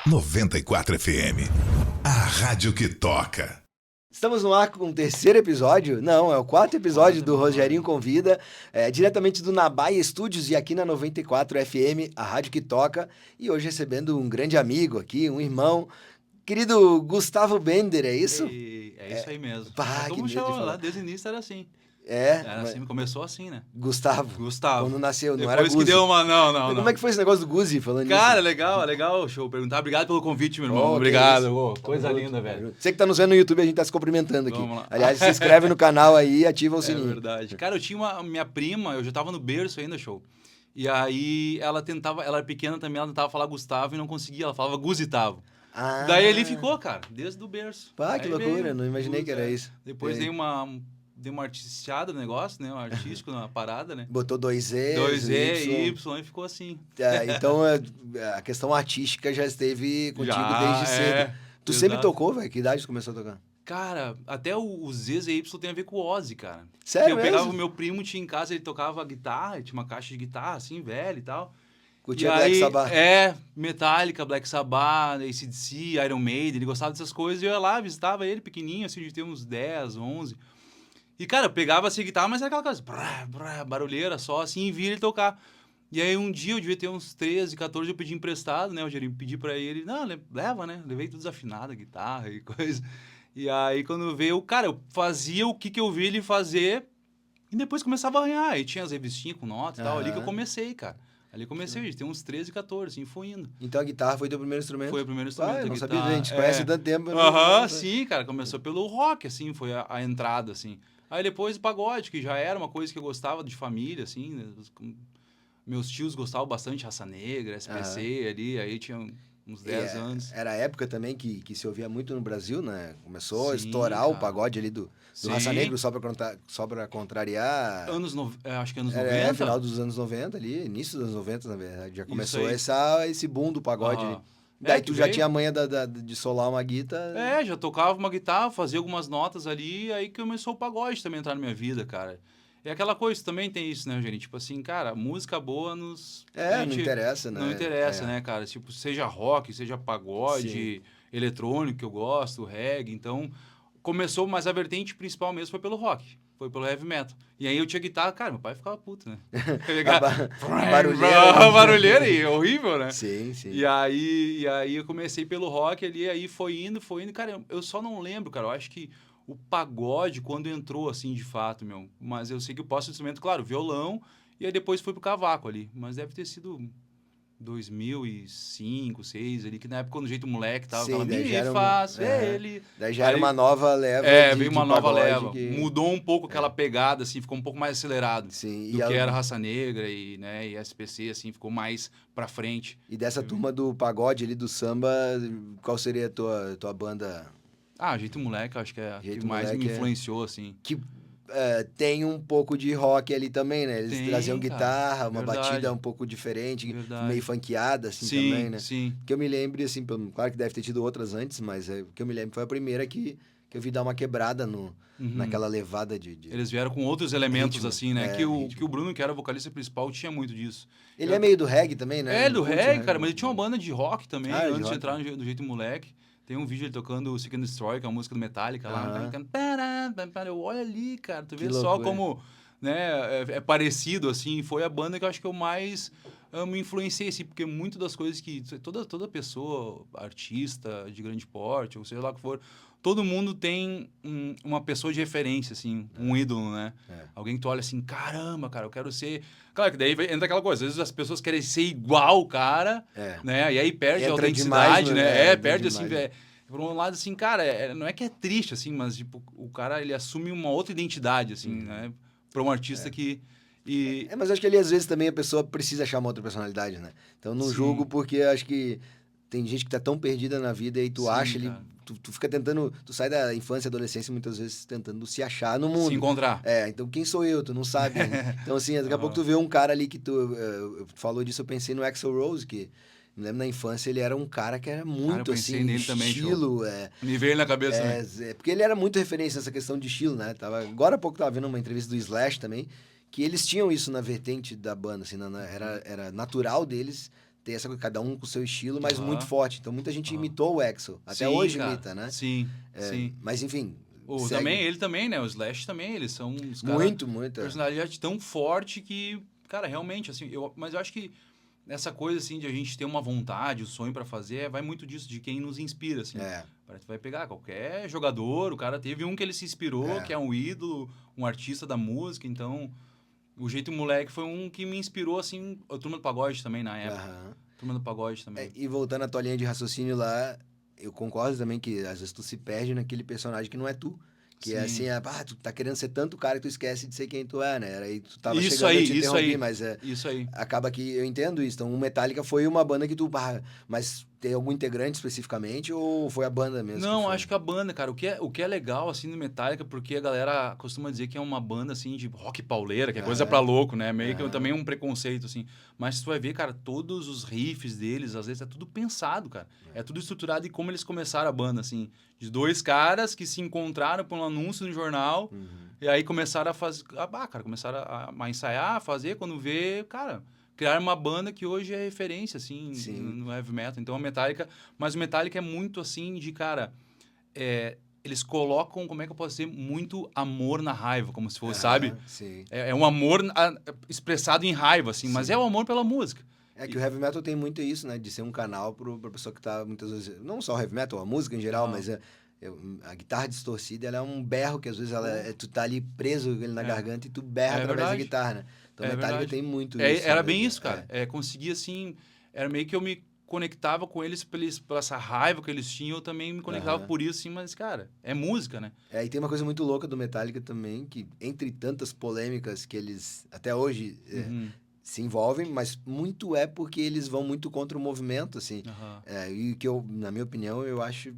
94 FM, a rádio que toca. Estamos no ar com o terceiro episódio, não, é o quarto episódio do Rogerinho Convida, diretamente do Nabaia Studios e aqui na 94 FM, a rádio que toca, e hoje recebendo um grande amigo aqui, um irmão, querido Gustavo Bender, é isso? É isso aí mesmo. Pá, Todo que mundo medo de chamava falar. lá, desde o início era assim. É, Era assim, começou assim, né? Gustavo, quando nasceu, não era Depois que Guzi. deu uma... Não. Como é que foi esse negócio do Guzi, falando Cara, nisso? legal, show. Perguntar, obrigado pelo convite, meu irmão. Oh, que Obrigado. isso. Ô, coisa linda, velho. Você que tá nos vendo no YouTube, a gente tá se cumprimentando aqui. Vamos lá. Aliás, se inscreve no canal aí e ativa o É sininho. verdade. Cara, eu tinha minha prima, eu já tava no berço ainda, show. E aí, ela era pequena também, ela tentava falar Gustavo e não conseguia, ela falava Guzitavo. Ah. Daí ele ficou, cara, desde o berço. Pá, que Aí loucura, veio não imaginei Guz, que era é. isso. Depois É. dei uma artistiada no negócio, né? Um artístico na parada, né? Botou dois E, 2E, Y e ficou assim. Então, a questão artística já esteve contigo Já, desde cedo. Tu sempre exato. tocou, velho? Que idade tu começou a tocar? Cara, até o Z e Y tem a ver com o Ozzy, cara. Sério Porque eu pegava mesmo? o meu primo, tinha em casa, ele tocava guitarra, tinha uma caixa de guitarra, assim, velha e tal. Curtia E Black aí, Sabbath? Metallica, Black Sabbath, AC/DC, Iron Maiden, ele gostava dessas coisas, e eu ia lá, visitava ele pequenininho, assim, de ter uns 10, 11. E, cara, eu pegava assim a guitarra, mas era aquela coisa, barulheira só, assim, e via ele tocar. E aí, um dia, eu devia ter uns 13, 14, eu pedi emprestado, né, o Rogerinho, pedi pra ele, não, leva, né, levei tudo desafinado, a guitarra e coisa. E aí, quando veio, cara, eu fazia o que eu vi ele fazer, e depois começava a arranhar, aí tinha as revistinhas com nota e tal, ali que eu comecei, cara. Ali comecei, a gente tem uns 13, 14, assim, foi indo. Então a guitarra foi teu primeiro instrumento? Foi o primeiro instrumento. Ah, eu a não guitarra, sabia, a gente conhece tanto tempo. eu não- Aham, sim, cara, começou pelo rock, assim, foi a entrada, assim. Aí depois o pagode, que já era uma coisa que eu gostava de família, assim, né? Meus tios gostavam bastante de Raça Negra, SPC ali, aí tinha uns 10 anos. Era a época também que se ouvia muito no Brasil, né? Começou a Sim, estourar o cara. pagode ali do Raça Sim. Negra, só pra contrariar. Acho que anos É, 90. final dos anos 90 ali, início dos anos 90, na verdade. Já começou aí. esse boom do pagode ali. Aham. Daí Que tu já veio. tinha a manha de solar uma guitarra. Já tocava uma guitarra, fazia algumas notas ali, aí que começou o pagode também a entrar na minha vida, cara. É aquela coisa, também tem isso, né, gente? Tipo assim, cara, música boa nos... Não interessa, né? Não interessa, né, cara? Tipo, seja rock, seja pagode, Sim. eletrônico, que eu gosto, reggae. Então, começou, mas a vertente principal mesmo foi pelo rock. Foi pelo heavy metal. E aí eu tinha guitarra, cara, meu pai ficava puto, né? Barulheira. Barulheira e horrível, né? Sim, sim. E aí eu comecei pelo rock ali, aí foi indo. Cara, eu só não lembro, cara, eu acho que o pagode, quando entrou, assim, de fato, meu, mas eu sei que eu posso instrumento, claro, violão, e aí depois fui pro cavaco ali, mas deve ter sido 2005, 2006 ali, que na época, quando o jeito moleque tava, Sim, aquela daí me já era faz, uma- ele... Daí já Aí- era uma nova leva veio uma de nova pagode leva, que- mudou um pouco aquela pegada, assim, ficou um pouco mais acelerado. Sim, Do que era Raça Negra e SPC, assim, ficou mais pra frente. E dessa turma do pagode ali, do samba, qual seria a tua banda Jeito Moleque, eu acho que é a que Jeito mais Moleque me influenciou, assim. que tem um pouco de rock ali também, né? Eles Tem, traziam cara, guitarra, uma verdade. batida um pouco diferente, Verdade. meio funkeada, assim, Sim, também, né? sim. Que eu me lembre, assim, claro que deve ter tido outras antes, mas que eu me lembro foi a primeira que eu vi dar uma quebrada naquela levada de... Eles vieram com outros elementos, Ritmo, assim, né? ritmo. Que o Bruno, que era vocalista principal, tinha muito disso. Ele é meio do reggae também, né? É, do Não curte o reggae, cara, mas ele tinha uma né? banda de rock também, Ah, de antes de rock. entrar no Jeito Moleque. Tem um vídeo ele tocando o Seek and Destroy, que é a música do Metallica lá. Aham. Eu olho ali, cara, tu Que vê só loucura. como, né, é parecido, assim. Foi a banda que eu acho que eu mais me influenciei, assim, porque muito das coisas que... Toda pessoa, artista de grande porte, ou seja lá o que for, todo mundo tem uma pessoa de referência, assim, um ídolo, né? Alguém que tu olha assim, caramba, cara, eu quero ser... Claro que daí entra aquela coisa, às vezes as pessoas querem ser igual o cara, né? E aí perde a Entra autenticidade, demais, né? né? Perde, Demais. assim, por um lado, assim, cara, não é que é triste, assim, mas, tipo, o cara, ele assume uma outra identidade, assim, né? Pra um artista que... Mas acho que ali, às vezes, também a pessoa precisa achar uma outra personalidade, né? Então, não Sim. julgo porque acho que tem gente que tá tão perdida na vida e tu Sim, acha ali... cara. Tu fica tentando... Tu sai da infância e adolescência muitas vezes tentando se achar no mundo. Se encontrar. Então quem sou eu? Tu não sabe. Né? Então, assim, daqui a pouco tu vê um cara ali que tu falou disso, eu pensei no Axl Rose, que me lembro na infância, ele era um cara que era muito, eu pensei assim, nele também, estilo. Me veio na cabeça, né? Porque ele era muito referência nessa questão de estilo, né? Agora há pouco tava vendo uma entrevista do Slash também, que eles tinham isso na vertente da banda, assim, era natural deles tem essa coisa, cada um com o seu estilo, mas Aham. muito forte. Então muita gente Aham. imitou o Axl. Até Sim, hoje cara. imita, né? Sim, É, sim. mas enfim, segue. Também, ele também, né? O Slash também, eles são uns caras... Muito. Personalidade tão forte que, cara, realmente, assim, mas eu acho que essa coisa, assim, de a gente ter uma vontade, o sonho pra fazer, vai muito disso, de quem nos inspira, assim. É. Parece que vai pegar qualquer jogador, o cara teve um que ele se inspirou, que é um ídolo, um artista da música, então... O Jeito Moleque foi um que me inspirou, assim, a Turma do Pagode também, na época. Aham. Turma do Pagode também. E voltando à tua linha de raciocínio lá, eu concordo também que às vezes tu se perde naquele personagem que não é tu. Que é Sim. assim, tu tá querendo ser tanto cara que tu esquece de ser quem tu é, né? Aí tu tava Isso chegando, aí, eu te isso interrompi, aí. mas Isso aí. acaba que eu entendo isso. Então, o Metallica foi uma banda que tu... mas tem algum integrante especificamente ou foi a banda mesmo? Não, acho que a banda, cara, o que é legal, assim, no Metallica, porque a galera costuma dizer que é uma banda, assim, de rock pauleira, que é coisa pra louco, né? Meio que também um preconceito, assim. Mas tu vai ver, cara, todos os riffs deles, às vezes, é tudo pensado, cara. É tudo estruturado e como eles começaram a banda, assim. De dois caras que se encontraram por um anúncio no jornal e aí começaram a fazer... começaram a ensaiar, a fazer, quando vê, cara... Criaram uma banda que hoje é referência, assim, no heavy metal. Então, a Metallica... Mas o Metallica é muito, assim, de, cara... eles colocam, como é que eu posso dizer? Muito amor na raiva, como se fosse, sabe? Sim. É um amor expressado em raiva, assim. Mas é o amor pela música. É que o heavy metal tem muito isso, né? De ser um canal pra pessoa que tá, muitas vezes... Não só o heavy metal, a música em geral, mas a guitarra distorcida, ela é um berro que às vezes tu tá ali preso na garganta e tu berra através da guitarra, né? Então, Metallica tem muito isso. Era né? bem isso, cara. Conseguia, assim... Era meio que eu me conectava com eles por essa raiva que eles tinham. Eu também me conectava por isso, assim. Mas, cara, é música, né? E tem uma coisa muito louca do Metallica também, que entre tantas polêmicas que eles até hoje se envolvem, mas muito é porque eles vão muito contra o movimento, assim. E que eu, na minha opinião, eu acho...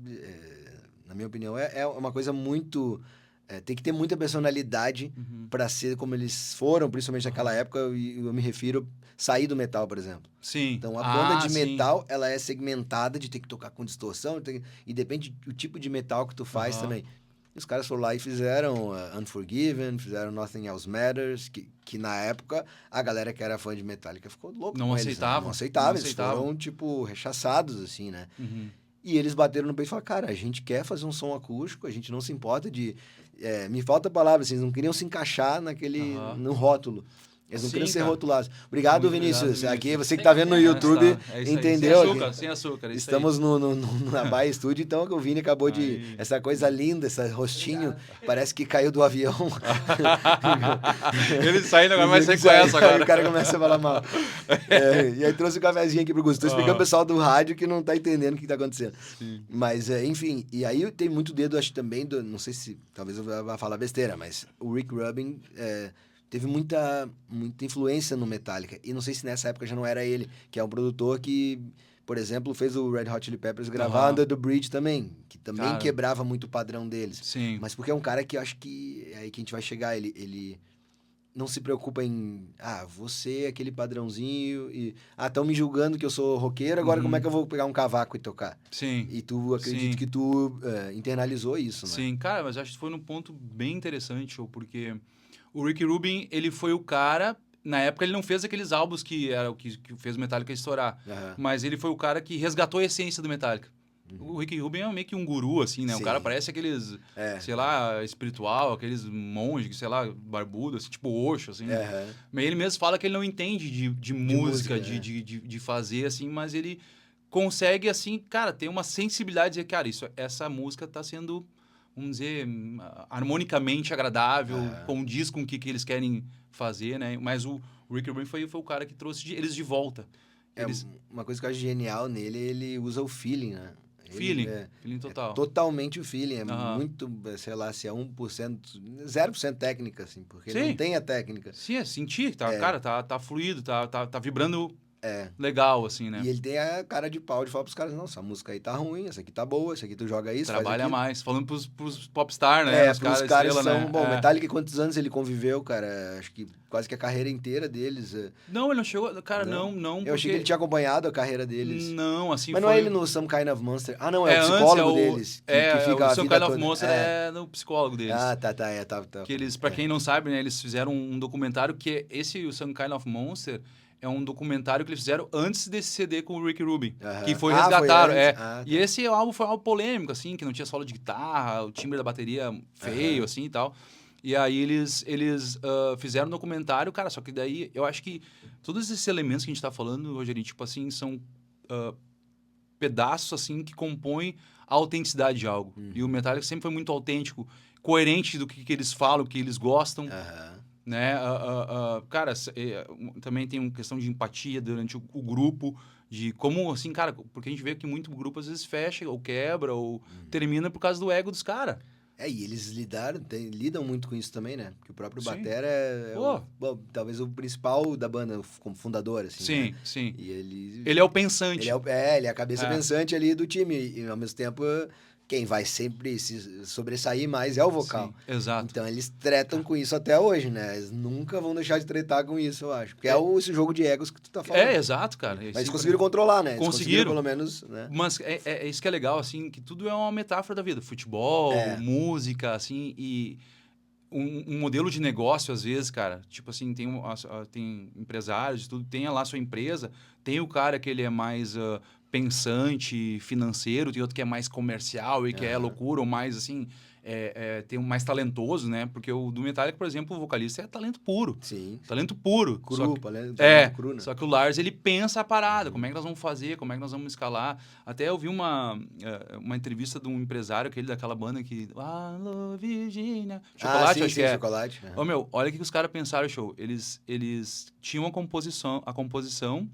na minha opinião, é uma coisa muito... tem que ter muita personalidade para ser como eles foram, principalmente naquela época, e eu me refiro sair do metal, por exemplo. Sim. Então, a banda de metal, ela é segmentada de ter que tocar com distorção, e depende do tipo de metal que tu faz também. Os caras foram lá e fizeram Unforgiven, fizeram Nothing Else Matters, que na época a galera que era fã de Metallica ficou louca Não com aceitava. eles. Não aceitava, eles foram, tipo, rechaçados, assim, né? E eles bateram no peito e falaram, cara, a gente quer fazer um som acústico, a gente não se importa de... me falta a palavra, vocês não queriam se encaixar no rótulo. Eles não queriam ser rotulados. Obrigado, Vinícius. Aqui, você que tá vendo no YouTube, entendeu? Sem açúcar. Estamos na Baia Estúdio, então o Vini acabou de... Essa coisa linda, esse rostinho, parece que caiu do avião. Ele saindo agora, vai sair com essa agora. O cara começa a falar mal. E aí trouxe o cafezinho aqui pro Gusto. Tô explicando pro pessoal do rádio que não tá entendendo o que tá acontecendo. Sim. Mas, enfim, e aí tem muito dedo, acho também, não sei se, talvez eu vá falar besteira, mas o Rick Rubin... teve muita influência no Metallica. E não sei se nessa época já não era ele, que é um produtor que, por exemplo, fez o Red Hot Chili Peppers gravar Under the Bridge também, que também quebrava muito o padrão deles. Sim. Mas porque é um cara que eu acho que é aí que a gente vai chegar, ele não se preocupa em, você é aquele padrãozinho e, estão me julgando que eu sou roqueiro, agora como é que eu vou pegar um cavaco e tocar? Sim. E tu, acredito que tu internalizou isso, né? Sim, cara, mas acho que foi num ponto bem interessante, porque... O Rick Rubin, ele foi o cara... Na época, ele não fez aqueles álbuns que era o que fez o Metallica estourar. Mas ele foi o cara que resgatou a essência do Metallica. O Rick Rubin é meio que um guru, assim, né? Sim. O cara parece aqueles, sei lá, espiritual, aqueles monges, sei lá, barbudo, assim, tipo Osho, assim. Mas ele mesmo fala que ele não entende de música, de fazer, assim, mas ele consegue, assim, cara, ter uma sensibilidade de dizer, cara, essa música tá sendo... vamos dizer, harmonicamente agradável, condiz com o que eles querem fazer, né? Mas o Rick Rubin foi o cara que trouxe eles de volta. Uma coisa que eu acho genial nele, ele usa o feeling, né? Feeling total. Totalmente o feeling, muito, sei lá, se é 1%, 0% técnica, assim, porque ele não tem a técnica. Sim, é sentir, cara, tá fluido, tá vibrando... legal, assim, né? E ele tem a cara de pau de falar pros caras, não, essa música aí tá ruim, essa aqui tá boa, essa aqui tu joga isso, trabalha mais. Falando pros popstar, né? Os caras são... Né? Bom, Metallica, quantos anos ele conviveu, cara? Acho que quase que a carreira inteira deles. Não, ele não chegou... Cara, não. Eu achei que ele tinha acompanhado a carreira deles. Não, assim, mas não é ele no Some Kind of Monster? Não, é o psicólogo deles. Que fica o Some Kind of Monster é no psicólogo deles. Tá. Que eles, pra quem não sabe, né? Eles fizeram um documentário que o Some Kind of Monster... é um documentário que eles fizeram antes desse CD com o Rick Rubin, Aham. que foi Ah, foi resgataram. antes? É. Ah, E esse álbum foi algo polêmico, assim, que não tinha solo de guitarra, o timbre da bateria feio, assim, e tal. E aí eles fizeram um documentário, cara, só que daí eu acho que todos esses elementos que a gente tá falando, Rogerinho, tipo assim, são pedaços, assim, que compõem a autenticidade de algo. E o Metallica sempre foi muito autêntico, coerente do que eles falam, o que eles gostam. Aham. Né? Cara, também tem uma questão de empatia durante o grupo, de como, assim, cara, porque a gente vê que muito grupo às vezes fecha, ou quebra, ou termina por causa do ego dos caras. E eles lidam muito com isso também, né? Porque o próprio Sim. batera Pô. bom, talvez o principal da banda, como fundador, assim, Sim, né? sim. E Ele é o pensante. ele é a cabeça É. pensante ali do time. E, ao mesmo tempo, quem vai sempre se sobressair mais é o vocal. Sim, exato. Então, eles tretam com isso até hoje, né? Eles nunca vão deixar de tretar com isso, eu acho. Porque esse jogo de egos que tu tá falando. Exato, cara. Mas eles conseguiram controlar, né? Eles Conseguiram. pelo menos, né? Mas é isso que é legal, assim, que tudo é uma metáfora da vida. Futebol, música, assim, e um modelo de negócio, às vezes, cara. Tipo assim, tem empresários, tudo, tem lá a sua empresa, tem o cara que ele é mais pensante, financeiro, tem outro que é mais comercial e que é loucura, ou mais, assim, tem um mais talentoso, né? Porque o do Metallica, por exemplo, o vocalista é talento puro. Sim. Talento puro. Cru, cru, né? Só que o Lars, ele pensa a parada, como é que nós vamos fazer, como é que nós vamos escalar. Até eu vi uma entrevista de um empresário, aquele daquela banda que... Alô, Virgínia. Chocolate, sim, acho que é. Chocolate. Ô, meu, olha o que os caras pensaram, show. Eles tinham a composição,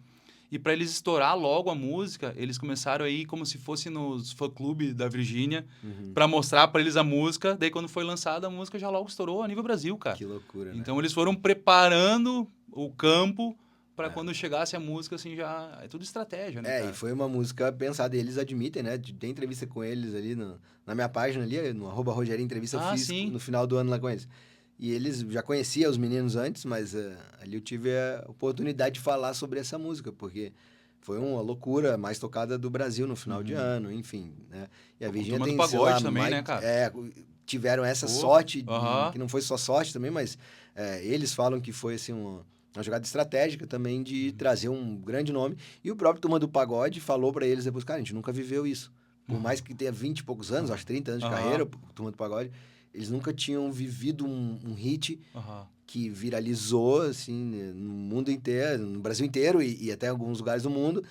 e para eles estourar logo a música, eles começaram aí como se fosse nos fã-clube da Virgínia, para mostrar para eles a música. Daí, quando foi lançada, a música já logo estourou a nível Brasil, cara. Que loucura, né? Então, eles foram preparando o campo para quando chegasse a música, assim, já... É tudo estratégia, né, cara? E foi uma música pensada, e eles admitem, né? Tem entrevista com eles ali na minha página ali, no @Rogerinho Entrevista, eu fiz sim. no final do ano lá com eles. E eles já conheciam os meninos antes, mas ali eu tive a oportunidade de falar sobre essa música, porque foi uma loucura, mais tocada do Brasil no final de ano, enfim, né? E a Virgínia Turma do tem, sei lá, Pagode também, né, cara? tiveram essa sorte, aham. que não foi só sorte também, mas eles falam que foi, assim, uma jogada estratégica também de trazer um grande nome. E o próprio Turma do Pagode falou pra eles depois, cara, a gente nunca viveu isso. Por mais que tenha 20 e poucos anos, acho 30 anos de carreira, o Turma do Pagode, eles nunca tinham vivido um hit que viralizou, assim, no mundo inteiro, no Brasil inteiro e até em alguns lugares do mundo.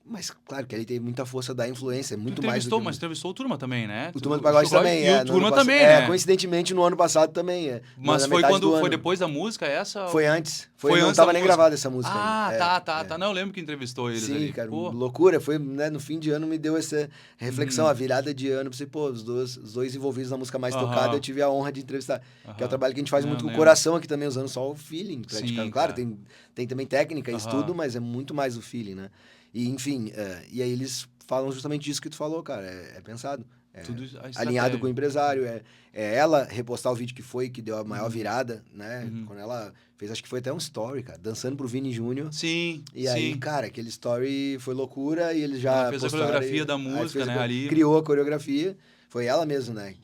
Mas, claro, que ele tem muita força da influência, muito mais do que... Mas entrevistou o Turma também, né? O Turma do Pagode também, E o Turma também, né? Coincidentemente, no ano passado também, Mas na foi metade quando... do Foi ano. depois da música essa? Foi antes. Foi não antes estava da nem música. gravada essa música ainda. Tá. Não, eu lembro que entrevistou eles ali. Sim, cara, Pô. loucura. Foi, né, no fim de ano me deu essa reflexão, a virada de ano. Pensei, pô, os dois envolvidos na música mais tocada, eu tive a honra de entrevistar. Que é o trabalho que a gente faz muito com o coração aqui também, usando só o feeling, praticamente. Sim, Claro, cara. tem também técnica, estudo, mas é muito mais o feeling, né? E, enfim, e aí eles falam justamente disso que tu falou, cara. É pensado. Tudo Alinhado com o empresário. É ela repostar o vídeo que deu a maior virada, né? Quando ela fez, acho que foi até um story, cara, dançando pro Vini Júnior. Sim, E aí, cara, aquele story foi loucura e eles já ela fez postaram, a coreografia da música, né, ali. Criou a coreografia. Foi ela mesmo, né?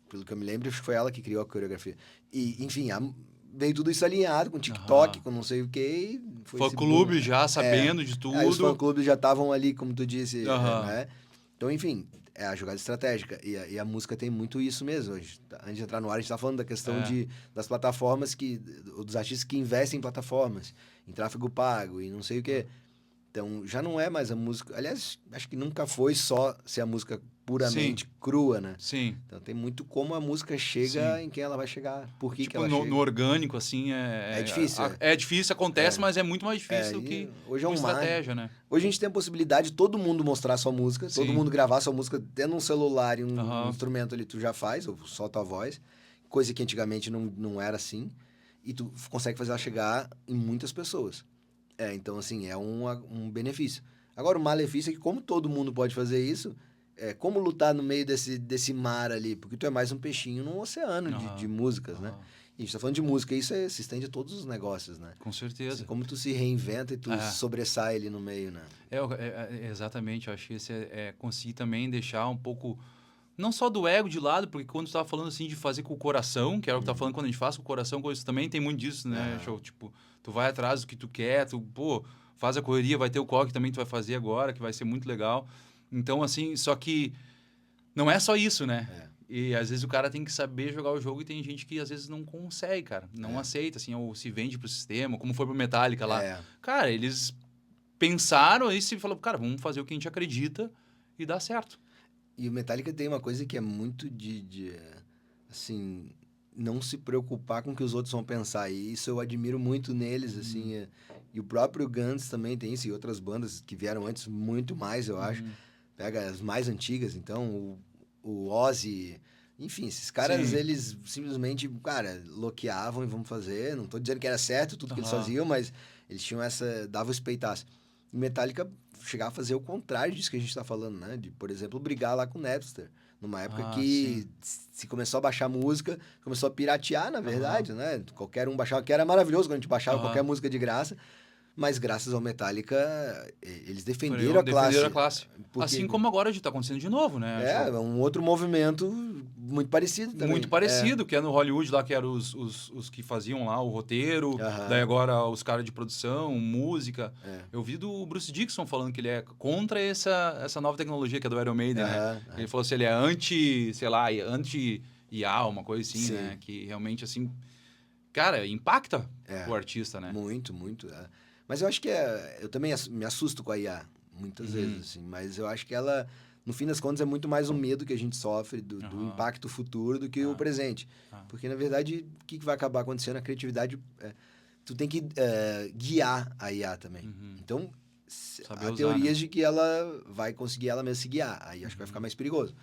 Pelo que eu me lembro, acho que foi ela que criou a coreografia. E, enfim, veio tudo isso alinhado com TikTok, com não sei o quê. Fã-clube já sabendo de tudo. Aí os fã-clubes já estavam ali, como tu disse, né? Então, enfim, é a jogada estratégica. E a música tem muito isso mesmo. Antes de entrar no ar, a gente tá falando da questão das plataformas, dos artistas que investem em plataformas, em tráfego pago e não sei o quê. Então, já não é mais a música... Aliás, acho que nunca foi só ser a música puramente crua, né? Sim. Então, tem muito como a música chega em quem ela vai chegar, por que ela chega. No orgânico, assim, é difícil. É difícil, acontece, mas é muito mais difícil do que hoje uma estratégia, né? Hoje a gente tem a possibilidade de todo mundo mostrar sua música, todo mundo gravar sua música, tendo um celular e um instrumento ali, tu já faz, ou só tua voz, coisa que antigamente não era assim, e tu consegue fazer ela chegar em muitas pessoas. Então, assim, é um benefício. Agora, o malefício é que, como todo mundo pode fazer isso, como lutar no meio desse mar ali? Porque tu é mais um peixinho num oceano de músicas, né? E a gente tá falando de música, isso se estende a todos os negócios, né? Com certeza. Assim, como tu se reinventa e tu sobressai ali no meio, né? Exatamente, eu acho que esse conseguir também deixar um pouco não só do ego de lado, porque quando tu tava falando assim de fazer com o coração, que era o que tu tava falando quando a gente faz com o coração, coisa também tem muito disso, né? Show, tipo, tu vai atrás do que tu quer, tu, pô, faz a correria, vai ter o corre que também tu vai fazer agora, que vai ser muito legal. Então, assim, só que não é só isso, né? E às vezes o cara tem que saber jogar o jogo e tem gente que às vezes não consegue, cara. Não aceita, assim, ou se vende pro sistema, como foi pro Metallica lá. Cara, eles pensaram e se falaram, cara, vamos fazer o que a gente acredita e dá certo. E o Metallica tem uma coisa que é muito assim, não se preocupar com o que os outros vão pensar. E isso eu admiro muito neles, assim. E o próprio Guns também tem isso, e outras bandas que vieram antes, muito mais, eu acho. Pega as mais antigas, então, o Ozzy... Enfim, esses caras, eles simplesmente, cara, loqueavam e vamos fazer. Não tô dizendo que era certo tudo que eles faziam, mas eles tinham dava o espeitaço. E Metallica chegava a fazer o contrário disso que a gente tá falando, né? De, por exemplo, brigar lá com o Napster. Numa época que se começou a baixar música, começou a piratear, na verdade, né? Qualquer um baixava, que era maravilhoso quando a gente baixava qualquer música de graça. Mas graças ao Metallica, eles defenderam a classe. Porque... Assim como agora está acontecendo de novo, né? É um outro movimento muito parecido também. Muito parecido, que é no Hollywood lá, que eram os que faziam lá o roteiro, daí agora os caras de produção, música. Eu vi do Bruce Dickinson falando que ele é contra essa nova tecnologia que é do Iron Maiden, né? Ele falou assim, ele é anti-IA, uma coisa assim, né? Que realmente, assim, cara, impacta o artista, né? Muito, muito. Mas eu acho que eu também me assusto com a IA, muitas vezes, assim. Mas eu acho que ela, no fim das contas, é muito mais um medo que a gente sofre do impacto futuro do que o presente. Porque, na verdade, o que vai acabar acontecendo? A criatividade, tu tem que guiar a IA também. Então, há teorias de que ela vai conseguir ela mesma se guiar. Aí acho que vai ficar mais perigoso.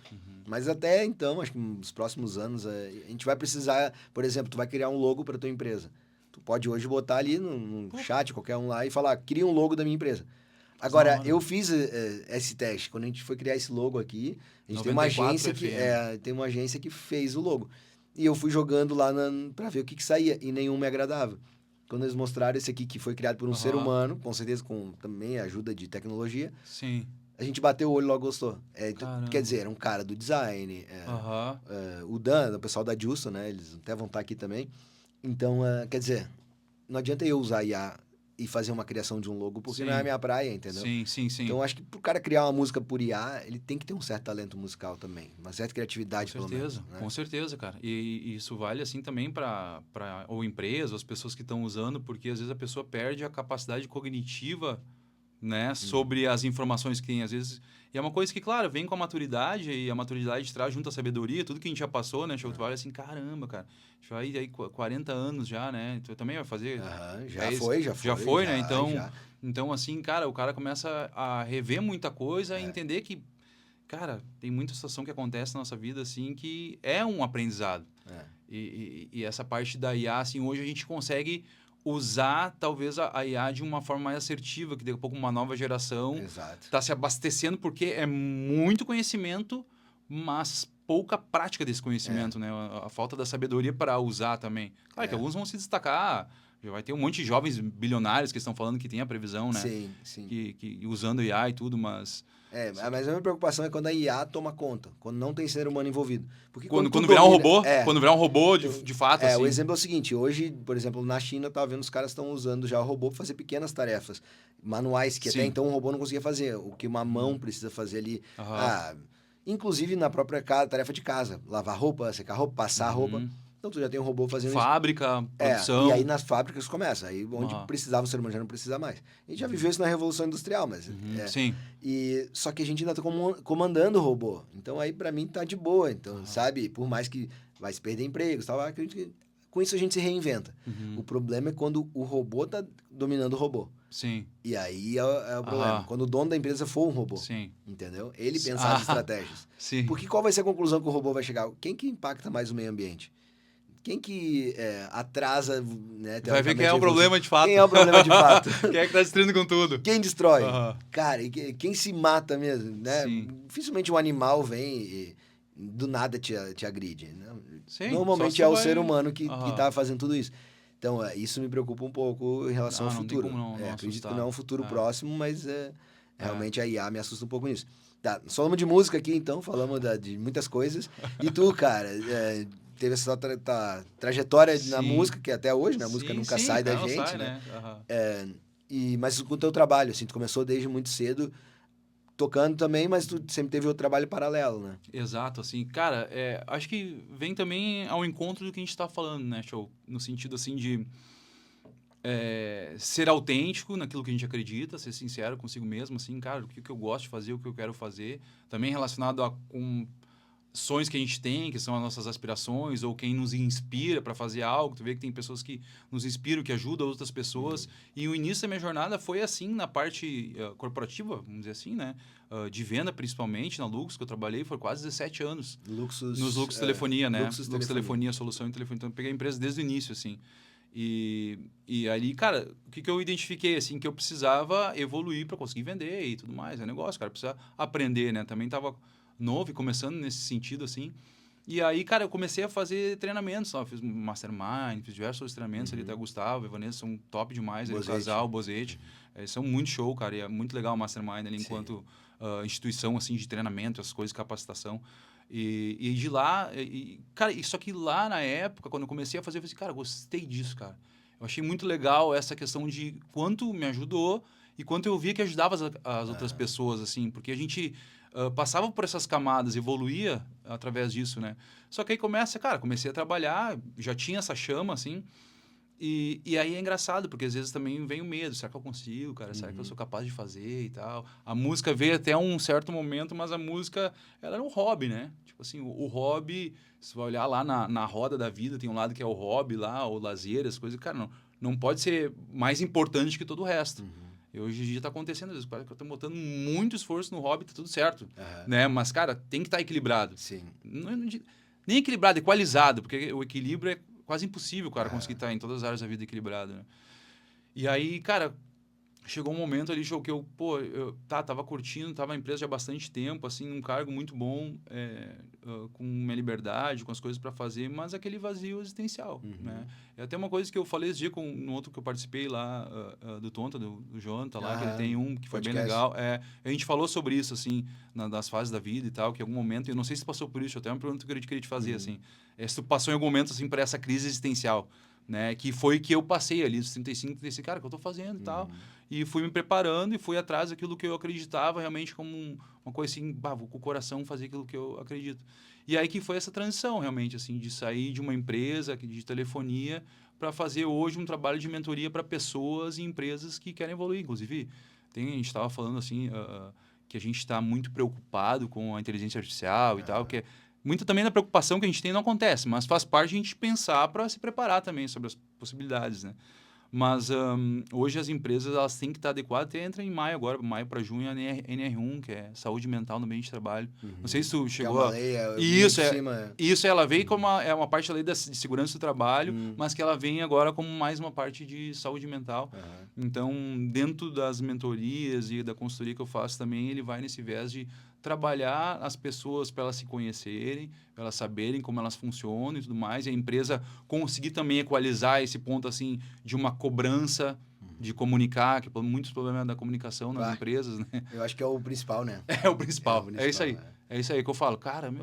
Mas até então, acho que nos próximos anos, a gente vai precisar... Por exemplo, tu vai criar um logo para tua empresa. Tu pode hoje botar ali no chat, qualquer um lá, e falar, cria um logo da minha empresa. Agora, eu fiz esse teste. Quando a gente foi criar esse logo aqui, a gente tem uma agência que fez o logo. E eu fui jogando lá para ver o que saía, e nenhum me agradava. Quando eles mostraram esse aqui, que foi criado por um ser humano, com certeza com também a ajuda de tecnologia, a gente bateu o olho e logo gostou. Quer dizer, era um cara do design, o Dan, o pessoal da Justo, né? Eles até vão estar aqui também. Então, quer dizer, não adianta eu usar IA e fazer uma criação de um logo, porque não é a minha praia, entendeu? Sim. Então, acho que pro cara criar uma música por IA, ele tem que ter um certo talento musical também, uma certa criatividade, pelo menos. Né? Com certeza, cara. E isso vale, assim, também para ou empresa, ou as pessoas que estão usando, porque às vezes a pessoa perde a capacidade cognitiva, né, sobre as informações que tem, às vezes... E é uma coisa que, claro, vem com a maturidade, e a maturidade traz junto a sabedoria, tudo que a gente já passou, né? Tu vai assim, caramba, cara, a gente vai aí 40 anos já, né? Tu também vai fazer... Já foi, né? Então, assim, cara, o cara começa a rever muita coisa e entender que, cara, tem muita situação que acontece na nossa vida, assim, que é um aprendizado. E essa parte da IA, assim, hoje a gente consegue... usar, talvez, a IA de uma forma mais assertiva, que daqui a pouco uma nova geração está se abastecendo, porque é muito conhecimento, mas pouca prática desse conhecimento, né? A falta da sabedoria para usar também. Claro que alguns vão se destacar, já vai ter um monte de jovens bilionários que estão falando que tem a previsão, né? Sim. Que usando IA e tudo, mas... mas a minha preocupação é quando a IA toma conta, quando não tem ser humano envolvido. Porque quando virar um robô, quando virar um robô de fato, assim. O exemplo é o seguinte, hoje, por exemplo, na China, eu tava vendo os caras estão usando já o robô para fazer pequenas tarefas, manuais, que até então o robô não conseguia fazer, o que uma mão precisa fazer ali. Inclusive na própria tarefa de casa, lavar roupa, secar roupa, passar roupa. Então, tu já tem um robô fazendo fábrica, produção. E aí nas fábricas começa. Aí onde precisava o ser humano já não precisa mais. A gente já viveu isso na Revolução Industrial, mas... Sim. Só que a gente ainda tá comandando o robô. Então, aí pra mim tá de boa. Então, sabe? Por mais que vai se perder empregos e tal, acredito que com isso a gente se reinventa. O problema é quando o robô tá dominando o robô. Sim. E aí é o problema. Quando o dono da empresa for um robô. Sim. Entendeu? Ele pensar as estratégias. Sim. Porque qual vai ser a conclusão que o robô vai chegar? Quem que impacta mais o meio ambiente? Quem que atrasa, né? Vai ver quem é o problema de fato. Quem é o problema de fato? Quem é que tá destruindo com tudo? Quem destrói? Cara, e quem se mata mesmo, né? Sim. Dificilmente um animal vem e do nada te agride, né? Sim, normalmente é o ser humano que tá fazendo tudo isso. Então, isso me preocupa um pouco em relação ao futuro. Não tem como não acredito assustar. que não é um futuro próximo, mas realmente a IA me assusta um pouco nisso. Tá, nós falamos de música aqui, então, falamos de muitas coisas. E tu, cara, teve essa trajetória na Sim. música, que até hoje, né? A música nunca sai da cara, não gente, sai, né? Aham. Mas com o teu trabalho, assim, tu começou desde muito cedo tocando também, mas tu sempre teve outro trabalho paralelo, né? Exato, assim, cara, acho que vem também ao encontro do que a gente tá falando, né, Show? No sentido, assim, de ser autêntico naquilo que a gente acredita, ser sincero consigo mesmo, assim, cara, o que eu gosto de fazer, o que eu quero fazer, também relacionado com sonhos que a gente tem, que são as nossas aspirações, ou quem nos inspira para fazer algo. Tu vê que tem pessoas que nos inspiram, que ajudam outras pessoas. E o início da minha jornada foi assim, na parte corporativa, vamos dizer assim, né? De venda, principalmente, na Luxus, que eu trabalhei, foi quase 17 anos. Luxus, Nos Luxus Telefonia, né? Luxus Telefonia, solução em telefonia. Então, eu peguei a empresa desde o início, assim. E ali, cara, o que eu identifiquei, assim, que eu precisava evoluir para conseguir vender e tudo mais. É negócio, cara, precisa aprender, né? Também tava novo e começando nesse sentido, assim. E aí, cara, eu comecei a fazer treinamentos, ó, fiz mastermind, fiz diversos treinamentos ali, até o Gustavo e a Vanessa são top demais, ali, o casal, o Bozete. Eles são muito show, cara, e é muito legal o mastermind ali, enquanto instituição, assim, de treinamento, essas coisas, capacitação. E de lá, cara, só que lá na época, quando eu comecei a fazer, eu falei assim, cara, gostei disso, cara. Eu achei muito legal essa questão de quanto me ajudou e quanto eu via que ajudava as outras pessoas, assim, porque a gente passava por essas camadas, evoluía através disso, né? Só que aí comecei a trabalhar, já tinha essa chama, assim, e aí é engraçado, porque às vezes também vem o medo, será que eu consigo, cara? Será que eu sou capaz de fazer e tal? A música veio até um certo momento, mas a música, ela era um hobby, né? Tipo assim, o hobby, se você vai olhar lá na roda da vida, tem um lado que é o hobby lá, o lazer, as coisas, cara, não pode ser mais importante que todo o resto. E hoje em dia tá acontecendo, às vezes, parece que eu tô botando muito esforço no hobby, tá tudo certo, né? Mas, cara, tem que estar equilibrado. Sim. Nem equilibrado, equalizado, porque o equilíbrio é quase impossível, cara, conseguir estar em todas as áreas da vida equilibrado, né? E aí, cara, chegou um momento ali que eu tava curtindo, tava na empresa já há bastante tempo, assim, num cargo muito bom, com minha liberdade, com as coisas para fazer, mas aquele vazio existencial, né? É até uma coisa que eu falei esse dia no outro que eu participei lá, do Tonta, do Jonathan lá, que ele tem um que foi bem legal. A gente falou sobre isso, assim, das fases da vida e tal, que em algum momento, eu não sei se passou por isso, até uma pergunta que eu queria te fazer, assim, se tu passou em algum momento, assim, por essa crise existencial, né? Que foi que eu passei ali, dos 35, 36, cara, o que eu tô fazendo e tal. E fui me preparando e fui atrás daquilo que eu acreditava realmente como uma coisa assim, vou com o coração fazer aquilo que eu acredito. E aí que foi essa transição realmente, assim, de sair de uma empresa de telefonia para fazer hoje um trabalho de mentoria para pessoas e empresas que querem evoluir. Inclusive, a gente estava falando assim, que a gente está muito preocupado com a inteligência artificial e tal, que muita também da preocupação que a gente tem não acontece, mas faz parte a gente pensar para se preparar também sobre as possibilidades, né? Mas hoje as empresas elas têm que estar adequadas, até entra em maio agora, maio para junho, a NR1, que é Saúde Mental no Ambiente de Trabalho. Não sei se tu chegou uma lei, Isso, cima, isso ela veio como uma parte da lei de segurança do trabalho, mas que ela vem agora como mais uma parte de saúde mental. Então, dentro das mentorias e da consultoria que eu faço também, ele vai nesse viés de trabalhar as pessoas para elas se conhecerem, para elas saberem como elas funcionam e tudo mais, e a empresa conseguir também equalizar esse ponto assim de uma cobrança de comunicar, que muitos problemas da comunicação nas empresas, né? Eu acho que é o principal, né? É o principal. É isso aí. É isso aí que eu falo. Cara,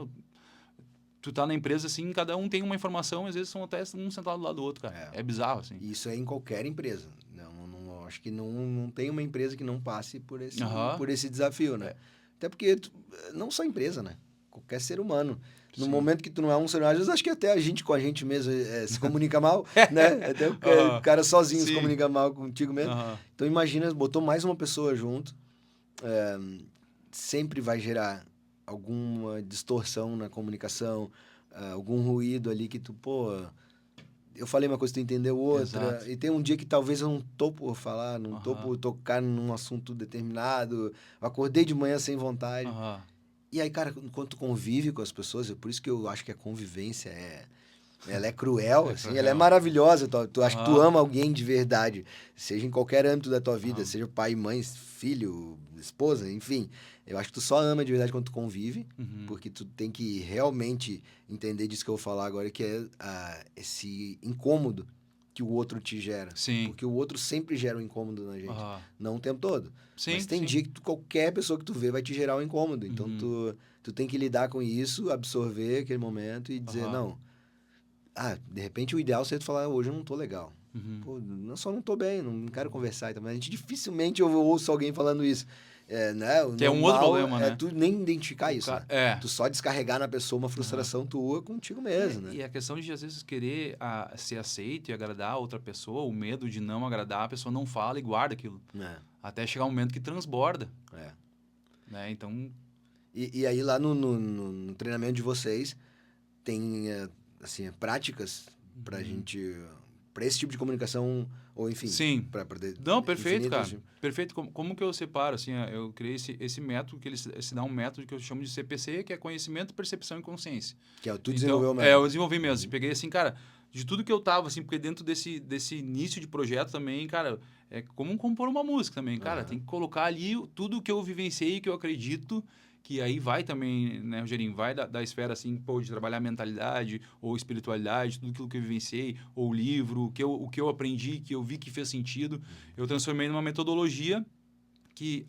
tu tá na empresa assim, cada um tem uma informação, às vezes são até um sentado do lado do outro, cara. É bizarro, assim. Isso é em qualquer empresa. Acho que não tem uma empresa que não passe por esse desafio, né? Até porque não só empresa, né? Qualquer ser humano. No momento que tu não é um ser humano, às vezes acho que até a gente com a gente mesmo se comunica mal, né? Até o cara sozinho se comunica mal contigo mesmo. Então imagina, botou mais uma pessoa junto, sempre vai gerar alguma distorção na comunicação, algum ruído ali que tu, eu falei uma coisa, tu entendeu outra. Exato. E tem um dia que talvez eu não tô por falar, não tô por tocar num assunto determinado. Eu acordei de manhã sem vontade. E aí, cara, quando tu convive com as pessoas, por isso que eu acho que a convivência ela é cruel, assim, ela é maravilhosa. Tu acha que tu ama alguém de verdade, seja em qualquer âmbito da tua vida, seja pai, mãe, filho, esposa, enfim. Eu acho que tu só ama de verdade quando tu convive, porque tu tem que realmente entender disso que eu vou falar agora, que é esse incômodo que o outro te gera. Sim. Porque o outro sempre gera um incômodo na gente. Aham. Não o tempo todo. Sim, Mas tem sim. dia que qualquer pessoa que tu vê vai te gerar um incômodo. Então, tu tem que lidar com isso, absorver aquele momento e dizer, Aham. não. De repente o ideal seria tu falar, hoje eu não tô legal. Uhum. Pô, eu só não tô bem, não quero conversar. Então, a gente dificilmente eu ouço alguém falando isso. Né? O Que é um outro normal problema, né? tu nem identificar O isso, cara- né? é. Tu só descarregar na pessoa uma frustração tua contigo mesmo, né? E a questão de, às vezes, querer ser aceito e agradar a outra pessoa, o medo de não agradar, a pessoa não fala e guarda aquilo. Até chegar um momento que transborda, É. né? Então, E aí lá no treinamento de vocês tem assim, práticas pra gente, pra esse tipo de comunicação, ou enfim, sim. pra Não, perfeito, infinitos, cara. Perfeito. Como que eu separo, assim, eu criei esse método, que ele se dá um método que eu chamo de CPC, que é conhecimento, percepção e consciência. que é o tu Então, desenvolveu mesmo. eu desenvolvi mesmo. Peguei assim, cara, de tudo que eu tava, assim, porque dentro desse início de projeto também, cara, é como compor uma música também, cara. Tem que colocar ali tudo que eu vivenciei, que eu acredito, que aí vai também, né, Rogerinho, vai da esfera, assim, pô, de trabalhar mentalidade ou espiritualidade, tudo aquilo que eu vivenciei, ou livro, o que eu aprendi, que eu vi que fez sentido, eu transformei numa metodologia que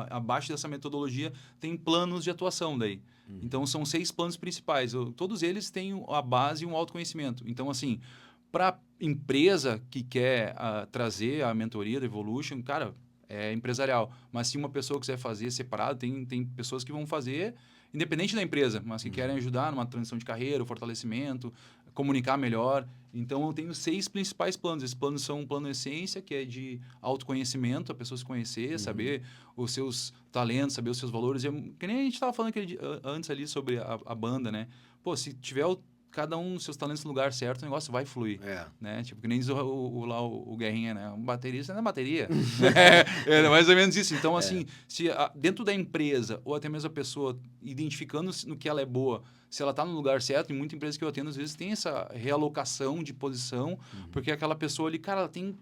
abaixo dessa metodologia tem planos de atuação daí. Então, são 6 planos principais. Todos eles têm a base e um autoconhecimento. Então, assim, para empresa que quer trazer a mentoria da Evolution, cara, é empresarial. Mas se uma pessoa quiser fazer separado, tem pessoas que vão fazer independente da empresa, mas que querem ajudar numa transição de carreira, o fortalecimento, comunicar melhor. Então, eu tenho 6 principais planos. Esses planos são um plano essência, que é de autoconhecimento, a pessoa se conhecer, saber os seus talentos, saber os seus valores. Que nem a gente estava falando antes ali sobre a banda, né? Pô, se tiver cada um dos seus talentos no lugar certo, o negócio vai fluir. Né? Tipo, que nem diz o Guerrinha, né? Um baterista não é bateria. É mais ou menos isso. Então, assim, se dentro da empresa, ou até mesmo a pessoa identificando no que ela é boa, se ela está no lugar certo, em muita empresa que eu atendo, às vezes tem essa realocação de posição, porque aquela pessoa ali, cara, ela tem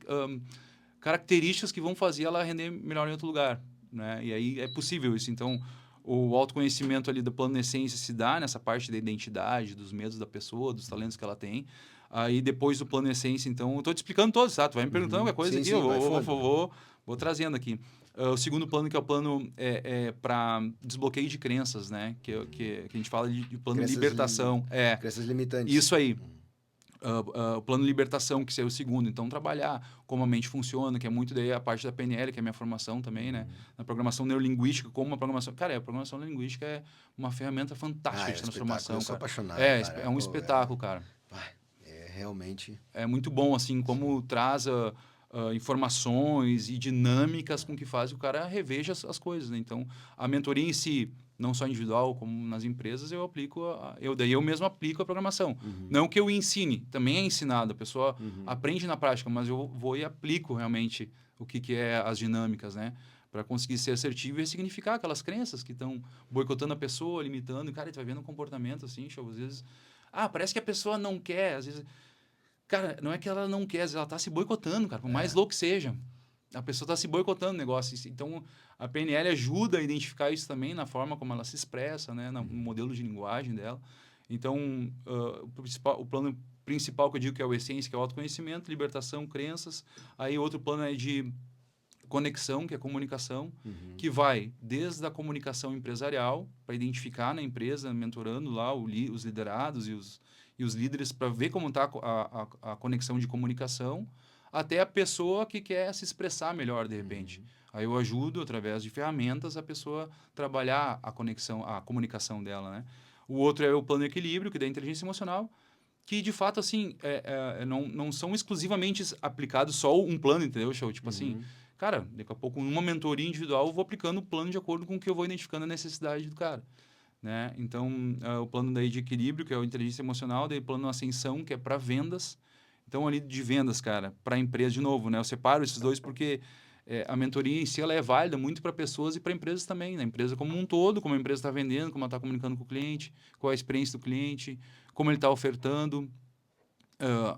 características que vão fazer ela render melhor em outro lugar. Né? E aí é possível isso. Então, o autoconhecimento ali do plano essência se dá nessa parte da identidade, dos medos da pessoa, dos talentos que ela tem. Aí, depois do plano essência, então... Eu estou te explicando todos, tá? Tu vai me perguntando qualquer coisa aqui, eu vou trazendo aqui. O segundo plano, que é o plano para desbloqueio de crenças, né? Que a gente fala de plano de libertação. Crenças limitantes. Isso aí. O plano de libertação, que é o segundo. Então, trabalhar como a mente funciona, que é muito daí a parte da PNL, que é a minha formação também, né? Na programação neurolinguística, como uma programação... Cara, a programação neurolinguística é uma ferramenta fantástica de transformação, eu sou cara. apaixonado, cara. É um espetáculo, cara. Realmente... É muito bom, assim, como traz informações e dinâmicas com que faz o cara reveja as coisas, né? Então, a mentoria em si, não só individual, como nas empresas, eu aplico, eu mesmo aplico a programação. Não que eu ensine, também é ensinado, a pessoa aprende na prática, mas eu vou e aplico realmente o que é as dinâmicas, né? Para conseguir ser assertivo e ressignificar aquelas crenças que estão boicotando a pessoa, limitando. Cara, tu vai vendo um comportamento assim, show, às vezes... parece que a pessoa não quer, às vezes... Cara, não é que ela não quer, às vezes ela está se boicotando, cara, por mais louco que seja. A pessoa está se boicotando o negócio. Então, a PNL ajuda a identificar isso também na forma como ela se expressa, né? No modelo de linguagem dela. Então, o plano principal que eu digo que é o essência, que é o autoconhecimento, libertação, crenças. Aí, outro plano é de conexão, que é comunicação, que vai desde a comunicação empresarial, para identificar na empresa, mentorando lá os liderados e os líderes para ver como está a conexão de comunicação, até a pessoa que quer se expressar melhor, de repente. Aí eu ajudo, através de ferramentas, a pessoa trabalhar a comunicação dela, né? O outro é o plano de equilíbrio, que é da inteligência emocional, que, de fato, assim, não são exclusivamente aplicados só um plano, entendeu, show? Tipo assim, cara, daqui a pouco, numa mentoria individual, eu vou aplicando o plano de acordo com o que eu vou identificando a necessidade do cara. Né? Então, o plano daí de equilíbrio, que é a inteligência emocional, daí o plano ascensão, que é para vendas. Então, ali de vendas, cara, para a empresa, de novo, né? Eu separo esses dois porque a mentoria em si ela é válida muito para pessoas e para empresas também. Na empresa como um todo, como a empresa está vendendo, como ela está comunicando com o cliente, qual é a experiência do cliente, como ele está ofertando,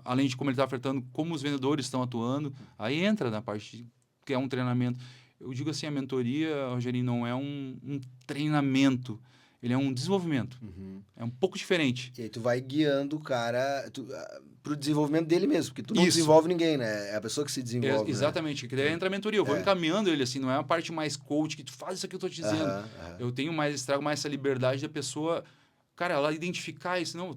além de como ele está ofertando, como os vendedores estão atuando. Aí entra na parte que é um treinamento. Eu digo assim, a mentoria, Rogerinho, não é um treinamento. Ele é um desenvolvimento. É um pouco diferente. E aí tu vai guiando o cara pro desenvolvimento dele mesmo, porque tu não Isso. desenvolve ninguém, né? É a pessoa que se desenvolve, Exatamente, que daí entra a mentoria. Eu vou encaminhando ele, assim, não é a parte mais coach, que tu faz isso aqui que eu tô te né? dizendo. Aham. Eu trago mais essa liberdade da pessoa, cara, ela identificar isso, não,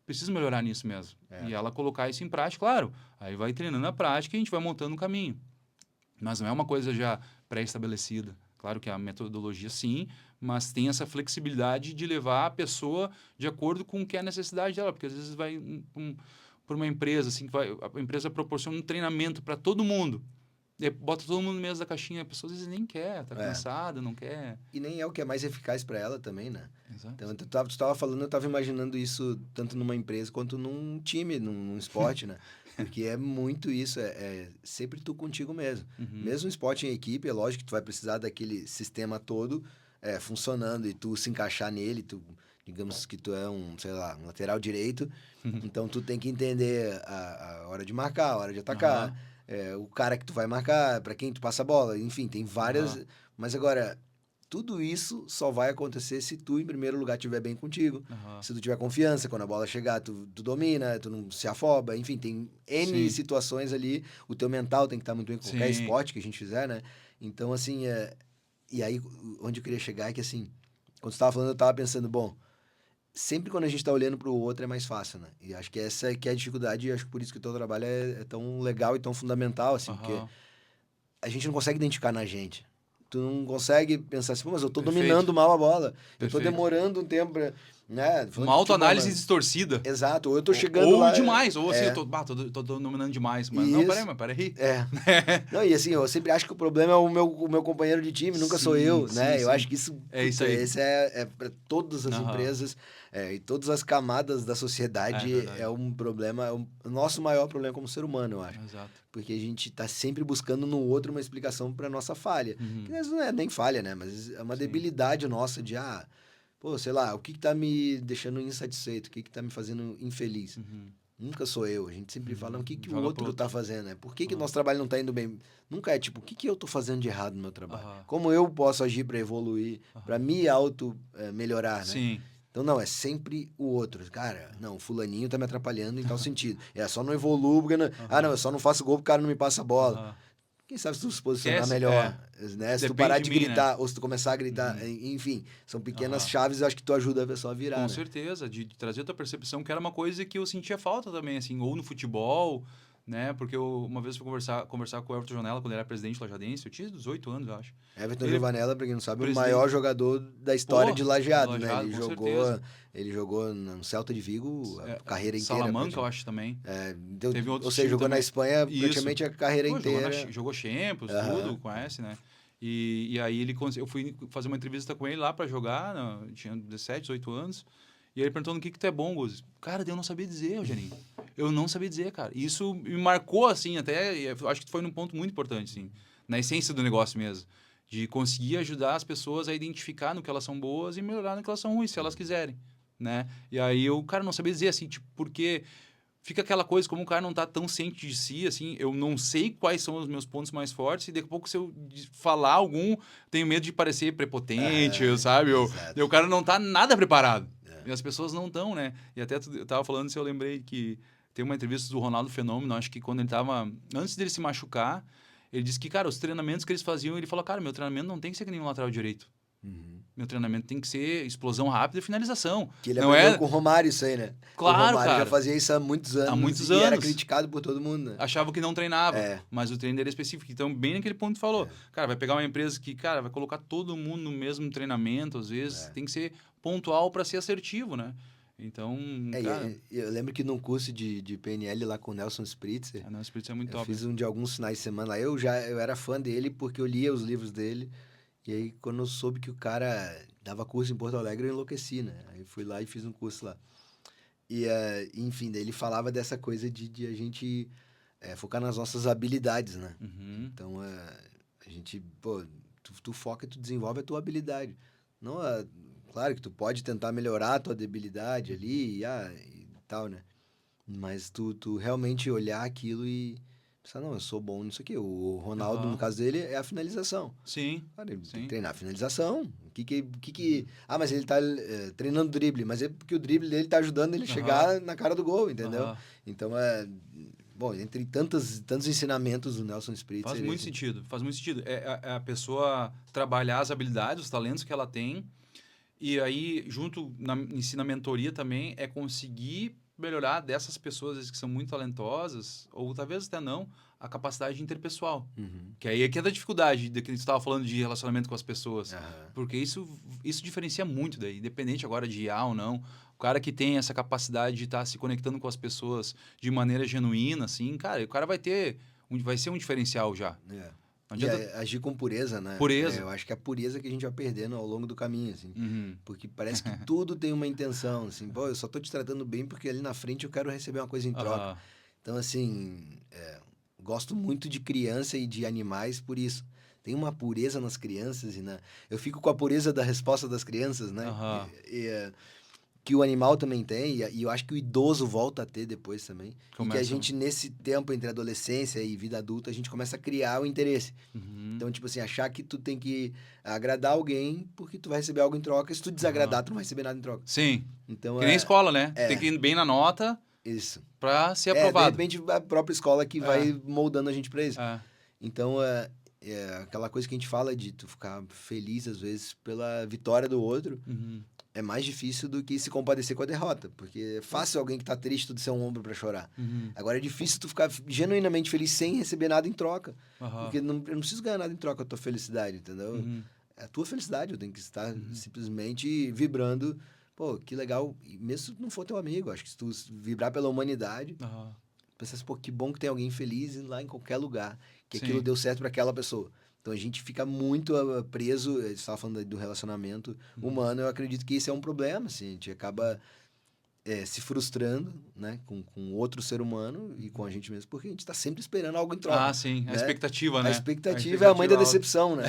preciso melhorar nisso mesmo. E ela colocar isso em prática, claro. Aí vai treinando a prática e a gente vai montando um caminho. Mas não é uma coisa já pré-estabelecida. Claro que a metodologia sim, mas tem essa flexibilidade de levar a pessoa de acordo com o que é a necessidade dela, porque às vezes vai por uma empresa, assim, a empresa proporciona um treinamento para todo mundo. E aí bota todo mundo no meio da caixinha, a pessoa às vezes nem quer, tá cansada, não quer. E nem é o que é mais eficaz para ela também, né? Exato. Então, tu tava falando, eu tava imaginando isso tanto numa empresa quanto num time, num esporte, né? Porque é muito isso, é sempre tu contigo mesmo. Mesmo esporte em equipe, é lógico que tu vai precisar daquele sistema todo funcionando e tu se encaixar nele, digamos que tu é um lateral direito, então tu tem que entender a hora de marcar, a hora de atacar, o cara que tu vai marcar, para quem tu passa a bola, enfim, tem várias... Mas agora, tudo isso só vai acontecer se tu, em primeiro lugar, estiver bem contigo. Se tu tiver confiança, quando a bola chegar, tu domina, tu não se afoba. Enfim, tem N situações ali. O teu mental tem que estar muito bem com qualquer esporte que a gente fizer, né? Então, assim, e aí, onde eu queria chegar é que, assim, quando tu estava falando, eu estava pensando, bom, sempre quando a gente está olhando para o outro é mais fácil, né? E acho que essa que é a dificuldade e acho que por isso que o teu trabalho é tão legal e tão fundamental, assim, porque a gente não consegue identificar na gente. Tu não consegue pensar assim, mas eu tô dominando mal a bola. Eu tô demorando um tempo pra... Né? Uma autoanálise distorcida. Exato. Ou eu tô chegando ou lá... demais. Ou assim, eu tô dominando demais. Mas não, peraí. Não, e assim, eu sempre acho que o problema é o meu companheiro de time, nunca sou eu, né? Eu acho que isso... isso aí. Esse é para todas as empresas e todas as camadas da sociedade é um problema, é o nosso maior problema como ser humano, eu acho. Exato. Porque a gente tá sempre buscando no outro uma explicação para nossa falha. Que não é nem falha, né? Mas é uma debilidade nossa de, pô, sei lá, o que tá me deixando insatisfeito? O que tá me fazendo infeliz? Nunca sou eu. A gente sempre fala, o que o outro tá fazendo, né? Por que nosso trabalho não tá indo bem? Nunca é tipo, o que eu tô fazendo de errado no meu trabalho? Como eu posso agir para evoluir, para me melhorar, né? Sim. Então, não, é sempre o outro. Cara, não, o fulaninho tá me atrapalhando em tal sentido. Só não evoluo porque... eu só não faço gol porque o cara não me passa a bola. Quem sabe se tu se posicionar melhor, né? Se tu parar de gritar, ou se tu começar a gritar, enfim, são pequenas chaves, eu acho que tu ajuda a pessoa a virar, Com né? certeza, de trazer a tua percepção, que era uma coisa que eu sentia falta também, assim, ou no futebol, né? Porque uma vez eu fui conversar com o Everton Janela, quando ele era presidente lajadense, eu tinha 18 anos, eu acho. Everton Giovanella, pra quem não sabe, é o maior jogador da história de Lajeado, né? Ele jogou no Celta de Vigo a carreira inteira. Salamanca, eu acho também. Teve ou seja, jogou também. Na Espanha praticamente a carreira inteira. Jogou Champions, tudo, conhece, né? E aí eu fui fazer uma entrevista com ele lá pra jogar, tinha 17, 18 anos. E ele perguntou no que tu é bom, Guzzi. Cara, eu não sabia dizer, Eugênio. Eu não sabia dizer, cara. E isso me marcou, assim, até... Acho que foi num ponto muito importante, assim. Na essência do negócio mesmo. De conseguir ajudar as pessoas a identificar no que elas são boas e melhorar no que elas são ruins, se elas quiserem, né? E aí eu, cara, não sabia dizer, assim, tipo, porque... Fica aquela coisa, como o cara não tá tão ciente de si, assim, eu não sei quais são os meus pontos mais fortes e daqui a pouco se eu falar algum, tenho medo de parecer prepotente, sabe? O cara não tá nada preparado. E as pessoas não estão, né? E até eu tava falando, eu lembrei que tem uma entrevista do Ronaldo Fenômeno, acho que quando ele tava... Antes dele se machucar, ele disse que, cara, os treinamentos que eles faziam, ele falou, cara, meu treinamento não tem que ser que nem um lateral direito. Meu treinamento tem que ser explosão rápida e finalização. Que ele aprendeu com o Romário isso aí, né? Claro, o Romário cara. já fazia isso há muitos anos. E era criticado por todo mundo, né? Achava que não treinava, mas o treino era específico. Então, bem naquele ponto que falou. Cara, vai pegar uma empresa que, cara, vai colocar todo mundo no mesmo treinamento, às vezes. Tem que ser pontual para ser assertivo, né? Então, cara... Eu lembro que num curso de PNL lá com o Nelson Spritzer... O Nelson Spritzer é muito top. Eu fiz de alguns finais de semana lá. Eu era fã dele porque eu lia os livros dele. E aí, quando eu soube que o cara dava curso em Porto Alegre, eu enlouqueci, né? Aí fui lá e fiz um curso lá. E, enfim, daí ele falava dessa coisa de a gente focar nas nossas habilidades, né? Então, a gente, pô, tu foca e tu desenvolve a tua habilidade. Não, claro que tu pode tentar melhorar a tua debilidade ali e tal, né? Mas tu realmente olhar aquilo e Pensa, não, eu sou bom nisso aqui. O Ronaldo, Aham. no caso dele, é a finalização. Sim, Cara, ele tem sim. que treinar a finalização. Ah, mas ele tá treinando drible. Mas é porque o drible dele tá ajudando ele a chegar na cara do gol, entendeu? Aham. Então, bom, entre tantos ensinamentos do Nelson Spritz... Faz seria muito assim. sentido, faz muito sentido. É a pessoa trabalhar as habilidades, os talentos que ela tem, e aí, junto, ensina mentoria também, é conseguir melhorar dessas pessoas às vezes, que são muito talentosas, ou talvez até não, a capacidade interpessoal. Uhum. Que aí é que é da dificuldade, de que você estava falando de relacionamento com as pessoas. Aham. Porque isso diferencia muito daí, independente agora de IA ou não. O cara que tem essa capacidade de estar se conectando com as pessoas de maneira genuína, assim, cara, o cara vai ser um diferencial já. É. Não E adianta... agir com pureza, né? Pureza. Eu acho que é a pureza que a gente vai perdendo ao longo do caminho, assim. Uhum. Porque parece que tudo tem uma intenção, assim. Pô, eu só tô te tratando bem porque ali na frente eu quero receber uma coisa em troca. Aham. Então, assim, gosto muito de criança e de animais por isso. Tem uma pureza nas crianças eu fico com a pureza da resposta das crianças, né? Aham. Que o animal também tem, e eu acho que o idoso volta a ter depois também. E que a Começa- gente, nesse tempo entre adolescência e vida adulta, a gente começa a criar o interesse. Uhum. Então, tipo assim, achar que tu tem que agradar alguém porque tu vai receber algo em troca. Se tu desagradar, tu não vai receber nada em troca. Sim. Então, Que nem escola, né? é. Tem que ir bem na nota isso. pra ser De aprovado. repente, a própria escola que vai moldando a gente pra isso. É. Então, aquela coisa que a gente fala de tu ficar feliz, às vezes, pela vitória do outro, Uhum. é mais difícil do que se compadecer com a derrota. Porque é fácil alguém que tá triste tu ser um ombro pra chorar. Uhum. Agora, é difícil tu ficar genuinamente feliz sem receber nada em troca. Aham. Porque eu não preciso ganhar nada em troca da tua felicidade, entendeu? Uhum. É a tua felicidade, eu tenho que estar simplesmente vibrando. Pô, que legal. E mesmo se tu não for teu amigo, acho que se tu vibrar pela humanidade, Aham. pensar assim, pô, que bom que tem alguém feliz lá em qualquer lugar, que Sim. aquilo deu certo para aquela pessoa. Então a gente fica muito preso, você estava falando do relacionamento humano, eu acredito que isso é um problema, assim, a gente acaba se frustrando, né, com outro ser humano e com a gente mesmo, porque a gente está sempre esperando algo em troca. Ah, sim. A né? expectativa, né? A expectativa é a mãe da alta. decepção, né?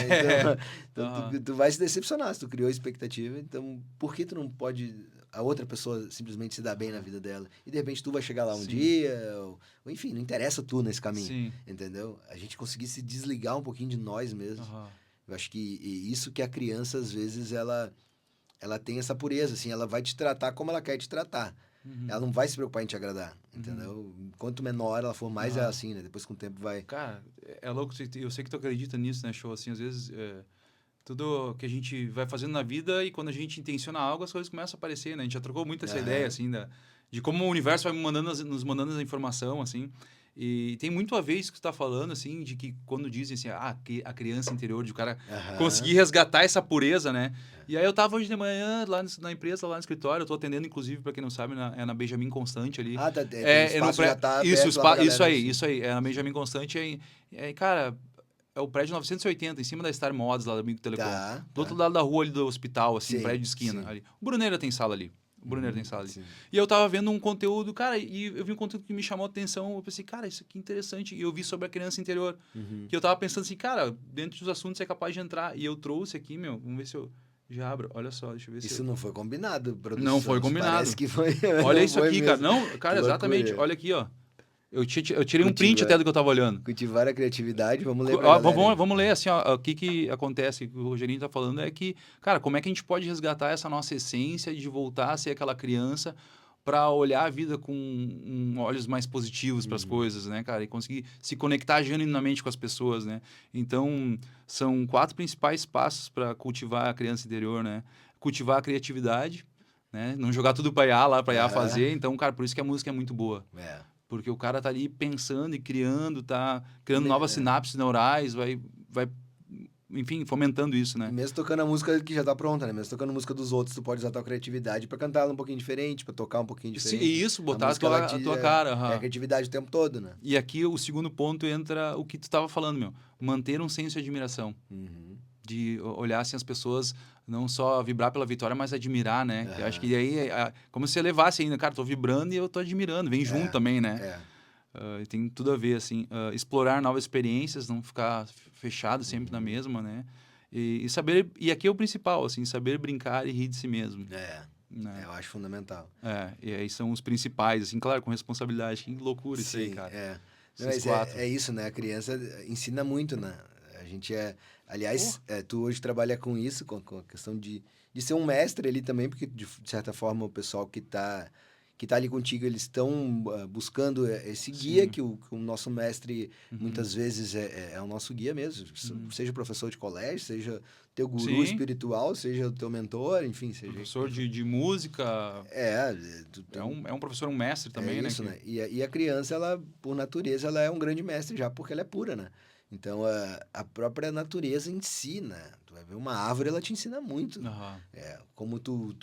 Então, Aham. tu vai se decepcionar se tu criou a expectativa. Então, por que tu não pode a outra pessoa simplesmente se dar bem na vida dela? E de repente tu vai chegar lá um Sim. dia, ou enfim, não interessa tu nesse caminho, Sim. entendeu? A gente conseguir se desligar um pouquinho de nós mesmos. Aham. Eu acho que isso que a criança, às vezes, ela tem essa pureza, assim, ela vai te tratar como ela quer te tratar. Uhum. Ela não vai se preocupar em te agradar, entendeu? Quanto menor ela for, mais é assim, né? Depois com o tempo vai... Cara, é louco. Eu sei que tu acredita nisso, né, show? Assim, às vezes, tudo que a gente vai fazendo na vida e quando a gente intenciona algo, as coisas começam a aparecer, né? A gente já trocou muito essa ideia, assim, de como o universo vai nos mandando a informação, assim. E tem muito a ver isso que tu tá falando, assim, de que quando dizem assim, que a criança interior, de o cara conseguir resgatar essa pureza, né? E aí eu tava hoje de manhã lá na empresa, lá no escritório, eu tô atendendo, inclusive, pra quem não sabe, na Benjamin Constante ali. tem o espaço já tá Isso, aberto lá pra isso galera, aí, assim. isso aí. É na Benjamin Constante, cara, é o prédio 980, em cima da Star Mods, lá do Amigo Telecom. Tá. Do outro lado da rua ali do hospital, assim, Sim, prédio de esquina sim. ali. O Bruneira tem sala ali. O Bruneira tem sala ali. Sim. E eu tava vendo um conteúdo, cara, e eu vi um conteúdo que me chamou a atenção. Eu pensei, cara, isso aqui é interessante. E eu vi sobre a criança interior. Que eu tava pensando assim, cara, dentro dos assuntos é capaz de entrar. E eu trouxe aqui, vamos ver se eu já abro. Olha só, deixa eu ver se Isso não foi combinado, produção. Não foi combinado. Parece que foi. Olha não isso foi aqui, mesmo. cara. Não, cara, Que exatamente. loucura. Olha aqui, ó. Eu tirei um print até do que eu tava olhando. Cultivar a criatividade, vamos ler pra Ó, galera. vamos ler assim, ó, o que acontece, o que o Rogerinho tá falando é que, cara, como é que a gente pode resgatar essa nossa essência de voltar a ser aquela criança para olhar a vida com olhos mais positivos para as coisas, né, cara, e conseguir se conectar genuinamente com as pessoas, né? Então, são 4 principais passos para cultivar a criança interior, né? Cultivar a criatividade, né? Não jogar tudo para IA lá, para IA fazer. Então, cara, por isso que a música é muito boa. Porque o cara tá ali pensando e criando, tá criando novas sinapses neurais, vai, enfim, fomentando isso, né? E mesmo tocando a música que já tá pronta, né? Mesmo tocando a música dos outros, tu pode usar a tua criatividade pra cantar ela um pouquinho diferente, pra tocar um pouquinho diferente. E isso, botar música, a tua cara. É a criatividade o tempo todo, né? E aqui o segundo ponto entra o que tu tava falando, manter um senso de admiração. De olhar assim as pessoas, não só vibrar pela vitória, mas admirar, né? Eu acho que aí como se elevasse ainda, cara, tô vibrando e eu tô admirando, vem junto também, né? Tem tudo a ver, assim, explorar novas experiências, não ficar fechado sempre na mesma, né? E saber, e aqui é o principal, assim, saber brincar e rir de si mesmo. Né? Eu acho fundamental. E aí são os principais, assim, claro, com responsabilidade. Que loucura isso aí, cara. Não, mas 6-4. é isso, né? A criança ensina muito, né? A gente aliás, tu hoje trabalha com isso, com a questão de ser um mestre ali também, porque de certa forma o pessoal que tá ali contigo, eles estão buscando esse guia Sim. que o nosso mestre muitas vezes é o nosso guia mesmo. Seja professor de colégio, seja teu guru Sim. espiritual, seja o teu mentor, enfim, seja... Professor de música. Tu É tem- um professor, um mestre também, é né? isso, que- né? E a criança, ela, por natureza, ela é um grande mestre já, porque ela é pura, né? Então, a própria natureza ensina. Tu vai ver uma árvore, ela te ensina muito. Aham. Como tu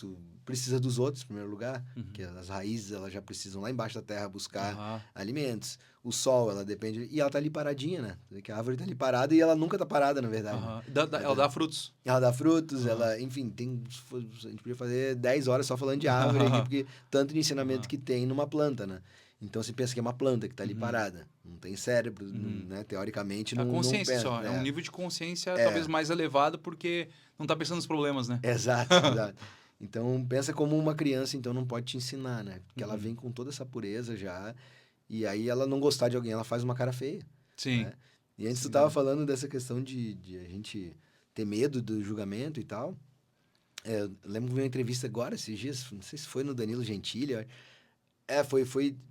precisa dos outros, em primeiro lugar, Uhum. que as raízes, elas já precisam lá embaixo da terra buscar Aham. alimentos. O sol, ela depende... E ela tá ali paradinha, né? Tu vê que a árvore tá ali parada e ela nunca tá parada, na verdade. Aham. Né? Ela dá frutos. Ela dá frutos, Aham. ela... Enfim, a gente podia fazer 10 horas só falando de árvore aqui, porque tanto de ensinamento Aham. que tem numa planta, né? Então, você pensa que é uma planta que tá ali Uhum. parada. Não tem cérebro, Uhum. né? Teoricamente, A não consciência pensa. só. É um nível de consciência talvez mais elevado porque não tá pensando nos problemas, né? Exato, exato. Então, pensa como uma criança, então não pode te ensinar, né? Porque ela Uhum. vem com toda essa pureza já, e aí ela não gostar de alguém, ela faz uma cara feia, Sim. né? E antes tu Sim. tava falando dessa questão de a gente ter medo do julgamento e tal. Eu lembro que vi uma entrevista agora, esses dias, não sei se foi no Danilo Gentili.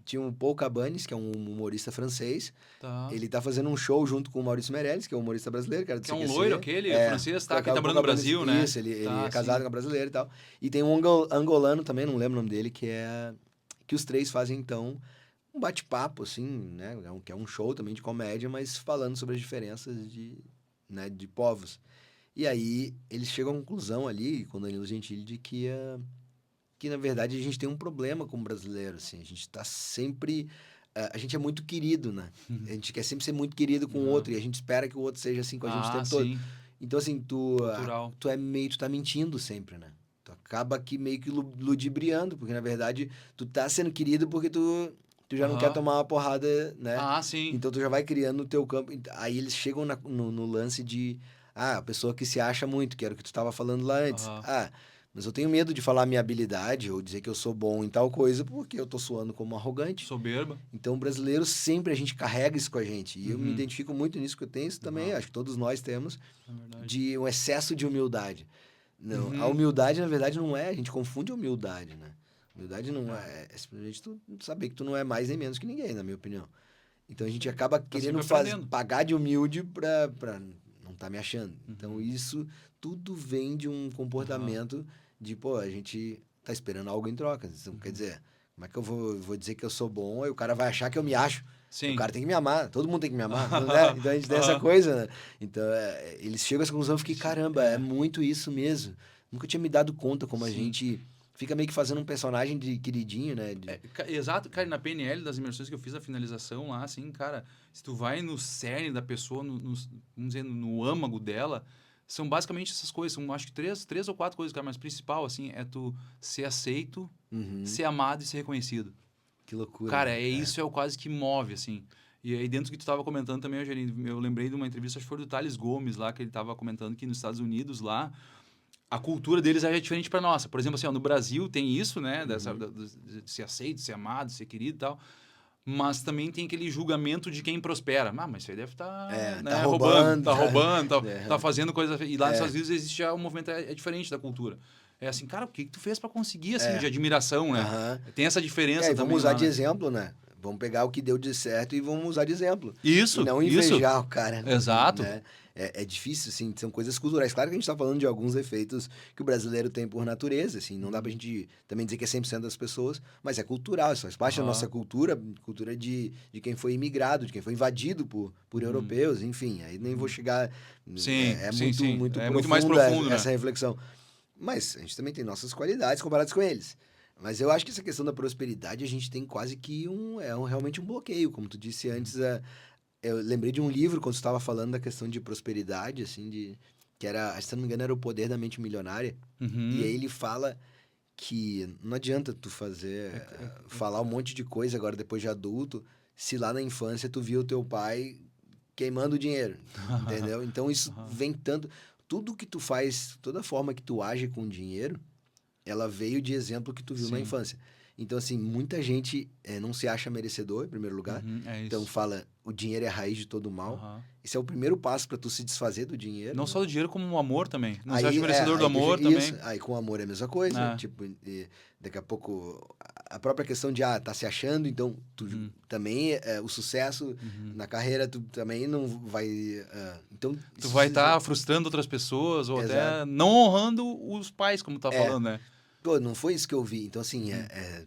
Tinha o Paul Cabanes, que é um humorista francês. Tá. Ele tá fazendo um show junto com o Maurício Meirelles, que é um humorista brasileiro, cara do Que é um CQC. loiro aquele, francês, tá? Que tá o Paul morando no Cabanes, Brasil, né? Isso, ele Tá, é casado sim. com uma brasileira e tal. E tem um angolano também, não lembro o nome dele, que os três fazem, então, um bate-papo, assim, né? Que é um show também de comédia, mas falando sobre as diferenças né, de povos. E aí, eles chegam à conclusão ali, com o Danilo Gentili, de que, na verdade, a gente tem um problema com o brasileiro, assim. A gente tá sempre... A gente é muito querido, né? A gente quer sempre ser muito querido com o outro, e a gente espera que o outro seja assim com a gente o tempo todo. Sim. Então, assim, Cultural. tu tá mentindo sempre, né? Tu acaba que meio que ludibriando, porque, na verdade, tu tá sendo querido porque tu já não quer Aham. tomar uma porrada, né? Sim. Então, tu já vai criando no teu campo. Aí, eles chegam no lance de... a pessoa que se acha muito, que era o que tu tava falando lá antes. Aham. Mas eu tenho medo de falar minha habilidade ou dizer que eu sou bom em tal coisa porque eu tô soando como arrogante. Soberba. Então, o brasileiro sempre a gente carrega isso com a gente. E eu me Uhum. identifico muito nisso, que eu tenho isso também, acho que todos nós temos, É verdade. de um excesso de humildade. Não, Uhum. a humildade, na verdade, não é... A gente confunde humildade, né? Humildade não é simplesmente tu saber que tu não é mais nem menos que ninguém, na minha opinião. Então, a gente acaba querendo sempre aprendendo. pagar de humilde pra não tá me achando. Então, isso tudo vem de um comportamento de, pô, a gente tá esperando algo em troca. Então, quer dizer, como é que eu vou dizer que eu sou bom e o cara vai achar que eu me acho? Sim. O cara tem que me amar, todo mundo tem que me amar, não é? Então a gente tem essa coisa, né? Então eles chegam a essa conclusão, eu fiquei, caramba, é muito isso mesmo. Nunca tinha me dado conta como a gente fica meio que fazendo um personagem de queridinho, né? Exato, cara, na PNL das imersões que eu fiz a finalização lá, assim, cara, se tu vai no cerne da pessoa, vamos dizer, no âmago dela, são basicamente essas coisas, são acho que três ou quatro coisas, cara, mas principal, assim, é tu ser aceito, ser amado e ser reconhecido. Que loucura. Cara, né? isso é o quase que move, assim. E aí, dentro do que tu estava comentando também, eu lembrei de uma entrevista, acho que foi do Thales Gomes lá, que ele estava comentando que nos Estados Unidos, lá, a cultura deles é diferente para nossa. Por exemplo, assim, ó, no Brasil tem isso, né? De ser aceito, ser amado, ser querido e tal. Mas também tem aquele julgamento de quem prospera. Mas isso aí deve estar tá roubando, tá fazendo coisa... E lá nos Estados Unidos existe já um movimento diferente da cultura. É assim, cara, o que tu fez para conseguir, assim, de admiração, né? Tem essa diferença também. Vamos usar lá, de né? exemplo, né? Vamos pegar o que deu de certo e vamos usar de exemplo. Isso, e não invejar o cara. Exato. Né? É difícil, assim, são coisas culturais. Claro que a gente tá falando de alguns efeitos que o brasileiro tem por natureza, assim, não dá pra gente também dizer que é 100% das pessoas, mas é cultural, isso faz parte da nossa cultura de quem foi imigrado, de quem foi invadido por europeus, enfim, aí nem vou chegar... Sim, muito é muito mais profundo, essa reflexão. Mas a gente também tem nossas qualidades comparadas com eles. Mas eu acho que essa questão da prosperidade, a gente tem quase que realmente um bloqueio, como tu disse antes, eu lembrei de um livro, quando você estava falando da questão de prosperidade, assim, que era, se não me engano, era O Poder da Mente Milionária. E aí ele fala que não adianta tu falar um monte de coisa agora depois de adulto, se lá na infância tu viu o teu pai queimando o dinheiro, entendeu? Então isso vem tanto... Tudo que tu faz, toda forma que tu age com dinheiro, ela veio de exemplo que tu viu na infância. Então, assim, muita gente não se acha merecedor, em primeiro lugar. É isso. Então, fala, o dinheiro é a raiz de todo o mal. Aham. Esse é o primeiro passo para tu se desfazer do dinheiro. Não né? só do dinheiro, como o amor também. Não se Aí, acha merecedor do aí que amor isso, também. aí com o amor é a mesma coisa. É. Tipo, daqui a pouco, a própria questão de, tá se achando, então, tu também, o sucesso na carreira, tu também não vai... então, Tu isso vai estar frustrando outras pessoas ou Exato. até não honrando os pais, como tu tá É. falando, né? Pô, não foi isso que eu vi. Então, assim,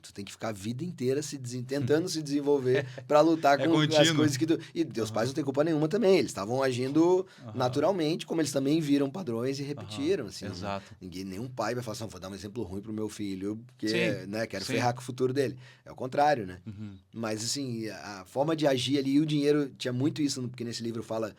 tu tem que ficar a vida inteira tentando se desenvolver para lutar É com as contínuo. coisas que tu... E teus pais não têm culpa nenhuma também. Eles estavam agindo Aham. naturalmente, como eles também viram padrões e repetiram, assim. Exato. Nenhum pai vai falar assim, vou dar um exemplo ruim pro meu filho, porque, Sim, né, quero sim. ferrar com o futuro dele. É o contrário, né? Mas, assim, a forma de agir ali, e o dinheiro, tinha muito isso, porque nesse livro fala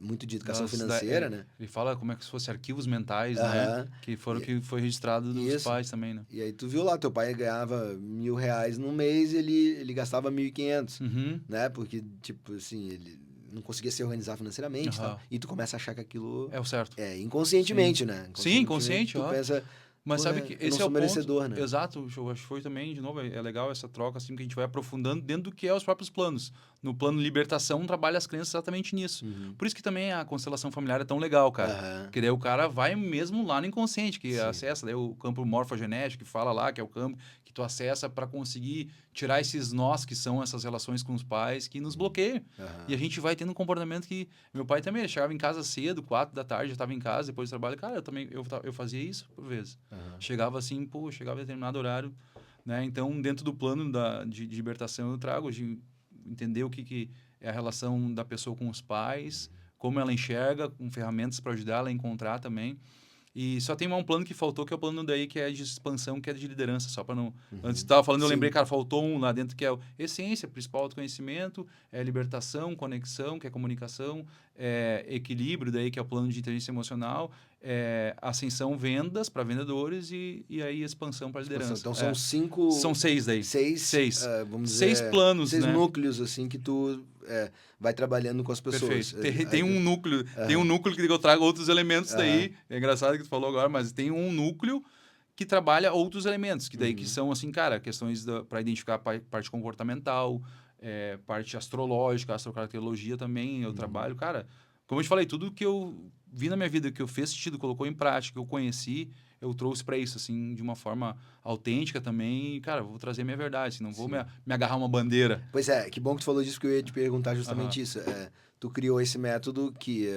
muito de educação financeira, né? Ele fala como é que se fosse arquivos mentais, né? Aham. Que foram que foi registrado dos Isso. pais também, né? E aí tu viu lá, teu pai ganhava R$ 1.000 no mês e ele gastava 1.500, né? Porque, tipo assim, ele não conseguia se organizar financeiramente e tal. E tu começa a achar que aquilo É o certo. inconscientemente, né? Sim, inconsciente, Tu ó. pensa, Mas pô, sabe né, que eu esse não é o sou merecedor, ponto. né? Exato, eu acho que foi também, de novo, é legal essa troca, assim, que a gente vai aprofundando dentro do que é os próprios planos. No plano libertação, trabalha as crianças exatamente nisso. Por isso que também a constelação familiar é tão legal, cara. Aham. Porque daí o cara vai mesmo lá no inconsciente, que Sim. acessa daí o campo morfogenético, que fala lá, que é o campo que tu acessa para conseguir tirar esses nós, que são essas relações com os pais, que nos bloqueiam. Aham. E a gente vai tendo um comportamento que... Meu pai também, ele chegava em casa cedo, 4 da tarde, já estava em casa, depois do trabalho. Cara, eu também, eu fazia isso por vezes. Aham. Chegava assim, chegava em determinado horário, né? Então, dentro do plano de libertação, eu trago de entender o que é a relação da pessoa com os pais, como ela enxerga, com ferramentas para ajudar ela a encontrar também. E só tem um plano que faltou, que é o plano daí que é de expansão, que é de liderança, só para não... Antes tu estava falando, eu Sim. lembrei, cara, faltou um lá dentro, que é essência, principal autoconhecimento, libertação, conexão, que é comunicação, equilíbrio, daí que é o plano de inteligência emocional, ascensão, vendas para vendedores e aí expansão para liderança. Então são 5... São 6 daí. 6, vamos dizer... 6 planos, 6 né? núcleos, assim, que tu vai trabalhando com as pessoas. Perfeito. Tem um núcleo, tem um núcleo que eu trago outros elementos daí. É engraçado que tu falou agora, mas tem um núcleo que trabalha outros elementos, que daí que são, assim, cara, questões para identificar a parte comportamental, parte astrológica, astrocaracterologia também, eu trabalho. Cara, como eu te falei, tudo que eu vi na minha vida, que eu fiz sentido, colocou em prática, que eu conheci, eu trouxe para isso, assim, de uma forma autêntica também. E, cara, vou trazer a minha verdade, assim, não vou me agarrar uma bandeira. Pois que bom que tu falou disso, que eu ia te perguntar justamente isso. Tu criou esse método que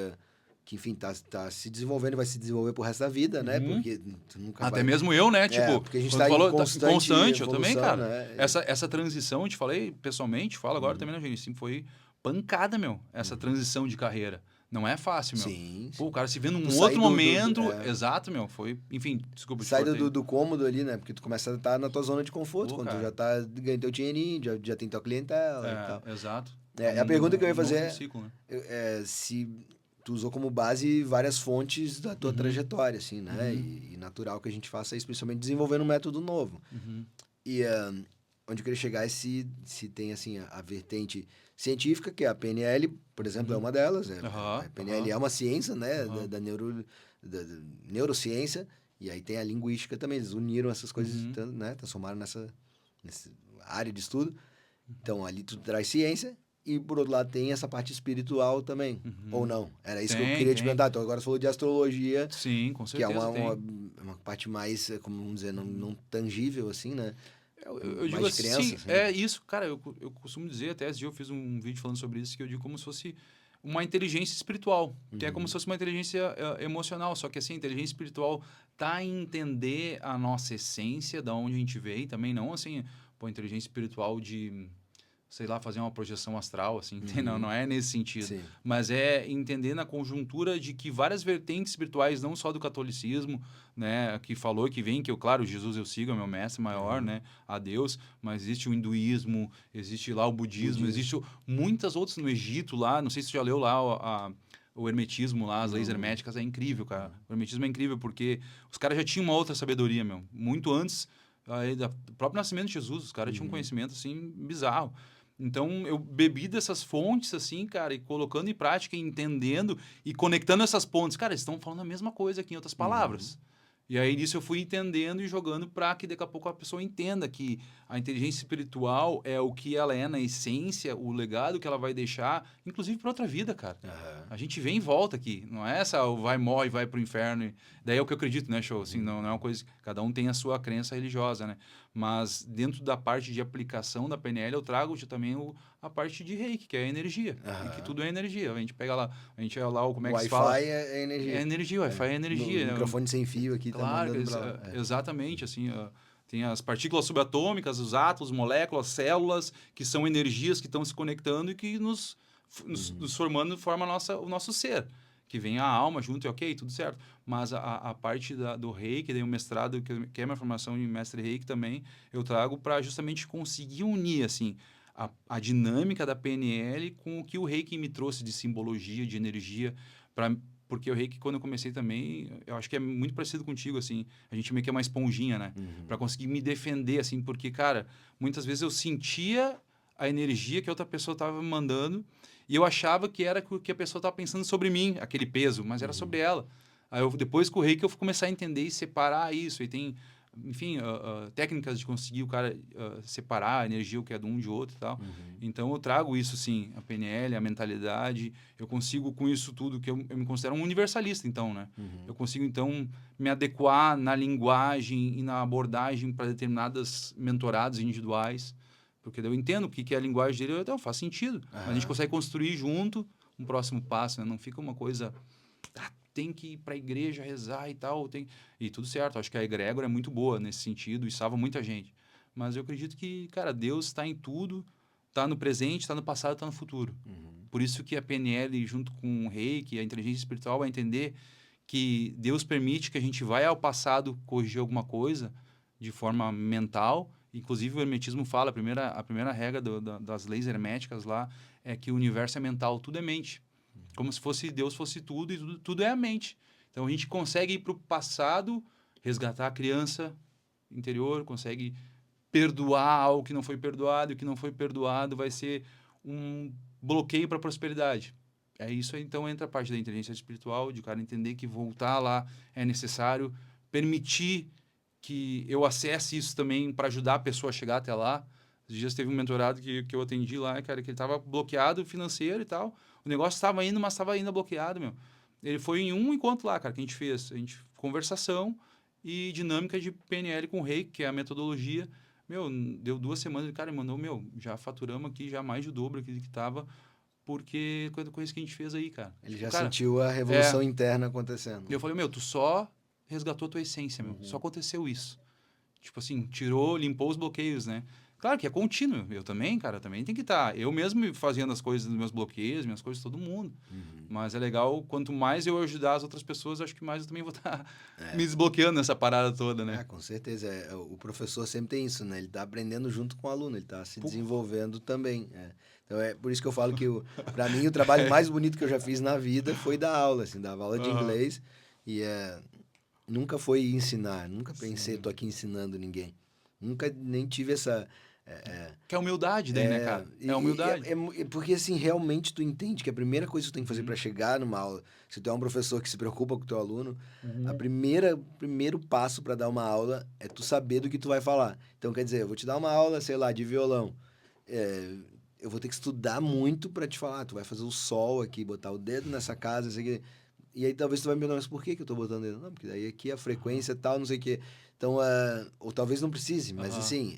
enfim, tá se desenvolvendo e vai se desenvolver pro resto da vida, né? Porque tu nunca Até vai... mesmo eu, né? Tipo, porque a gente quando tá tu falou, em constante eu também, evolução, cara. né? Essa transição, eu te falei pessoalmente, falo agora também, né, gente? Assim, foi pancada, meu, essa transição de carreira. Não é fácil, meu. Sim. Pô, o cara se vê num Tu outro sai momento. Exato, meu. Foi, enfim, desculpa te Sai cortei. do cômodo ali, né? Porque tu começa a estar na tua zona de conforto, Pô, quando cara. tu já tá ganhando teu dinheirinho, já tem tua clientela e tal. Exato. A pergunta que eu ia fazer novo ciclo, né? se tu usou como base várias fontes da tua trajetória, assim, né? E natural que a gente faça isso, principalmente desenvolvendo um método novo. E onde eu queria chegar é se tem, assim, a vertente científica, que é a PNL, por exemplo, é uma delas. A PNL é uma ciência, né? Da neurociência. E aí tem a linguística também. Eles uniram essas coisas, né? Transformaram nessa área de estudo. Então, ali tu traz ciência. E, por outro lado, tem essa parte espiritual também. Ou não? Era isso que eu queria te perguntar. Então, agora você falou de astrologia. Sim, com certeza. Que é uma parte mais, como vamos dizer, não tangível, assim, né? Eu digo assim, criança, sim, assim. é isso, cara, eu costumo dizer, até esse dia eu fiz um vídeo falando sobre isso, que eu digo como se fosse uma inteligência espiritual, que é como se fosse uma inteligência emocional, só que assim, a inteligência espiritual tá em entender a nossa essência, da onde a gente veio, também não assim, pô, inteligência espiritual de, sei lá, fazer uma projeção astral, assim, não é nesse sentido. Sim. Mas é entender na conjuntura de que várias vertentes espirituais, não só do catolicismo, né, que falou que vem, que eu, claro, Jesus eu sigo, é meu mestre maior, né, a Deus, mas existe o hinduísmo, existe lá o budismo, existe muitas outras no Egito lá, não sei se você já leu lá o hermetismo lá, as leis herméticas, é incrível, cara. O hermetismo é incrível porque os caras já tinham uma outra sabedoria, meu, muito antes do próprio nascimento de Jesus, os caras tinham um conhecimento, assim, bizarro. Então, eu bebi dessas fontes, assim, cara, e colocando em prática, entendendo e conectando essas pontes. Cara, eles estão falando a mesma coisa aqui, em outras palavras. E aí, nisso, eu fui entendendo e jogando para que daqui a pouco a pessoa entenda que a inteligência espiritual é o que ela é na essência, o legado que ela vai deixar, inclusive para outra vida, cara. Aham. A gente vem e volta aqui. Não é essa, vai, morre, vai pro inferno. Daí é o que eu acredito, né, show? Assim, não é uma coisa... Cada um tem a sua crença religiosa, né? Mas dentro da parte de aplicação da PNL, eu trago também a parte de reiki, que é a energia. E que Aham. tudo é energia. A gente pega lá, a gente é lá, como é que se Wi-Fi fala? é energia. É energia, Wi-Fi é energia. No Né? microfone sem fio aqui tá Claro, mandando pra lá. exatamente, assim, tem as partículas subatômicas, os átomos, moléculas, células, que são energias que estão se conectando e que nos formando, forma o nosso ser, que vem a alma junto, e ok, tudo certo, mas a parte do reiki, daí o mestrado, que é a minha formação de mestre reiki também, eu trago para justamente conseguir unir, assim, a dinâmica da PNL com o que o reiki me trouxe de simbologia, de energia, porque o reiki, quando eu comecei também, eu acho que é muito parecido contigo, assim. A gente meio que é uma esponjinha, né? Pra conseguir me defender, assim. Porque, cara, muitas vezes eu sentia a energia que a outra pessoa tava me mandando e eu achava que era o que a pessoa tava pensando sobre mim, aquele peso, mas era sobre ela. Aí, depois com o reiki, eu fui começar a entender e separar isso. E tem, enfim, técnicas de conseguir o cara separar a energia, o que é de um de outro e tal. Então, eu trago isso, sim, a PNL, a mentalidade. Eu consigo, com isso tudo, que eu me considero um universalista, então, né? Eu consigo, então, me adequar na linguagem e na abordagem para determinadas mentorados individuais. Porque daí eu entendo o que é a linguagem dele, então faz sentido. Mas a gente consegue construir junto um próximo passo, né? Não fica uma coisa... tem que ir para a igreja rezar e tal. E tudo certo. Acho que a egrégora é muito boa nesse sentido e salva muita gente. Mas eu acredito que, cara, Deus está em tudo, está no presente, está no passado, está no futuro. Por isso que a PNL, junto com o Reiki, a inteligência espiritual, vai entender que Deus permite que a gente vá ao passado corrigir alguma coisa de forma mental. Inclusive, o hermetismo fala, a primeira regra das leis herméticas lá é que o universo é mental, tudo é mente. Como se fosse Deus fosse tudo e tudo é a mente. Então, a gente consegue ir para o passado, resgatar a criança interior, consegue perdoar algo que não foi perdoado, e o que não foi perdoado vai ser um bloqueio para a prosperidade. É isso aí, então entra a parte da inteligência espiritual, de o cara entender que voltar lá é necessário, permitir que eu acesse isso também para ajudar a pessoa a chegar até lá. Esses dias teve um mentorado que eu atendi lá, cara, que ele estava bloqueado financeiro e tal. O negócio estava indo, mas estava ainda bloqueado, meu. Ele foi em um encontro lá, cara, que a gente fez. A gente, conversação e dinâmica de PNL com o Reiki, que é a metodologia. Meu, deu 2 semanas, o cara me mandou, meu, já faturamos aqui, já mais de dobro aqui que tava, porque com isso que a gente fez aí, cara. Ele Tipo, já cara, sentiu a revolução interna acontecendo. eu falei, meu, tu só resgatou a tua essência, meu. Só aconteceu isso. Tipo assim, limpou os bloqueios, né? Claro que é contínuo. Eu também, cara, também tem que estar. Eu mesmo fazendo as coisas dos meus bloqueios, minhas coisas, todo mundo. Mas é legal, quanto mais eu ajudar as outras pessoas, acho que mais eu também vou estar me desbloqueando nessa parada toda, né? Com certeza. O professor sempre tem isso, né? Ele está aprendendo junto com o aluno, ele está se desenvolvendo também. Então, é por isso que eu falo que, para mim, o trabalho mais bonito que eu já fiz na vida foi dar aula, assim, dar aula de inglês. E nunca foi ensinar, nunca pensei, tô aqui ensinando ninguém. Nunca nem tive essa... Que é humildade daí, né, cara? É humildade. Porque, assim, realmente tu entende que a primeira coisa que tu tem que fazer para chegar numa aula, se tu é um professor que se preocupa com o teu aluno, primeiro passo para dar uma aula é tu saber do que tu vai falar. Então, quer dizer, eu vou te dar uma aula, sei lá, de violão. Eu vou ter que estudar muito para te falar, tu vai fazer o sol aqui, botar o dedo nessa casa, isso aqui. E aí talvez tu vai me perguntar, mas por que eu tô botando dedo? Não, porque daí aqui a frequência é tal, não sei o quê. Então, ou talvez não precise, mas assim,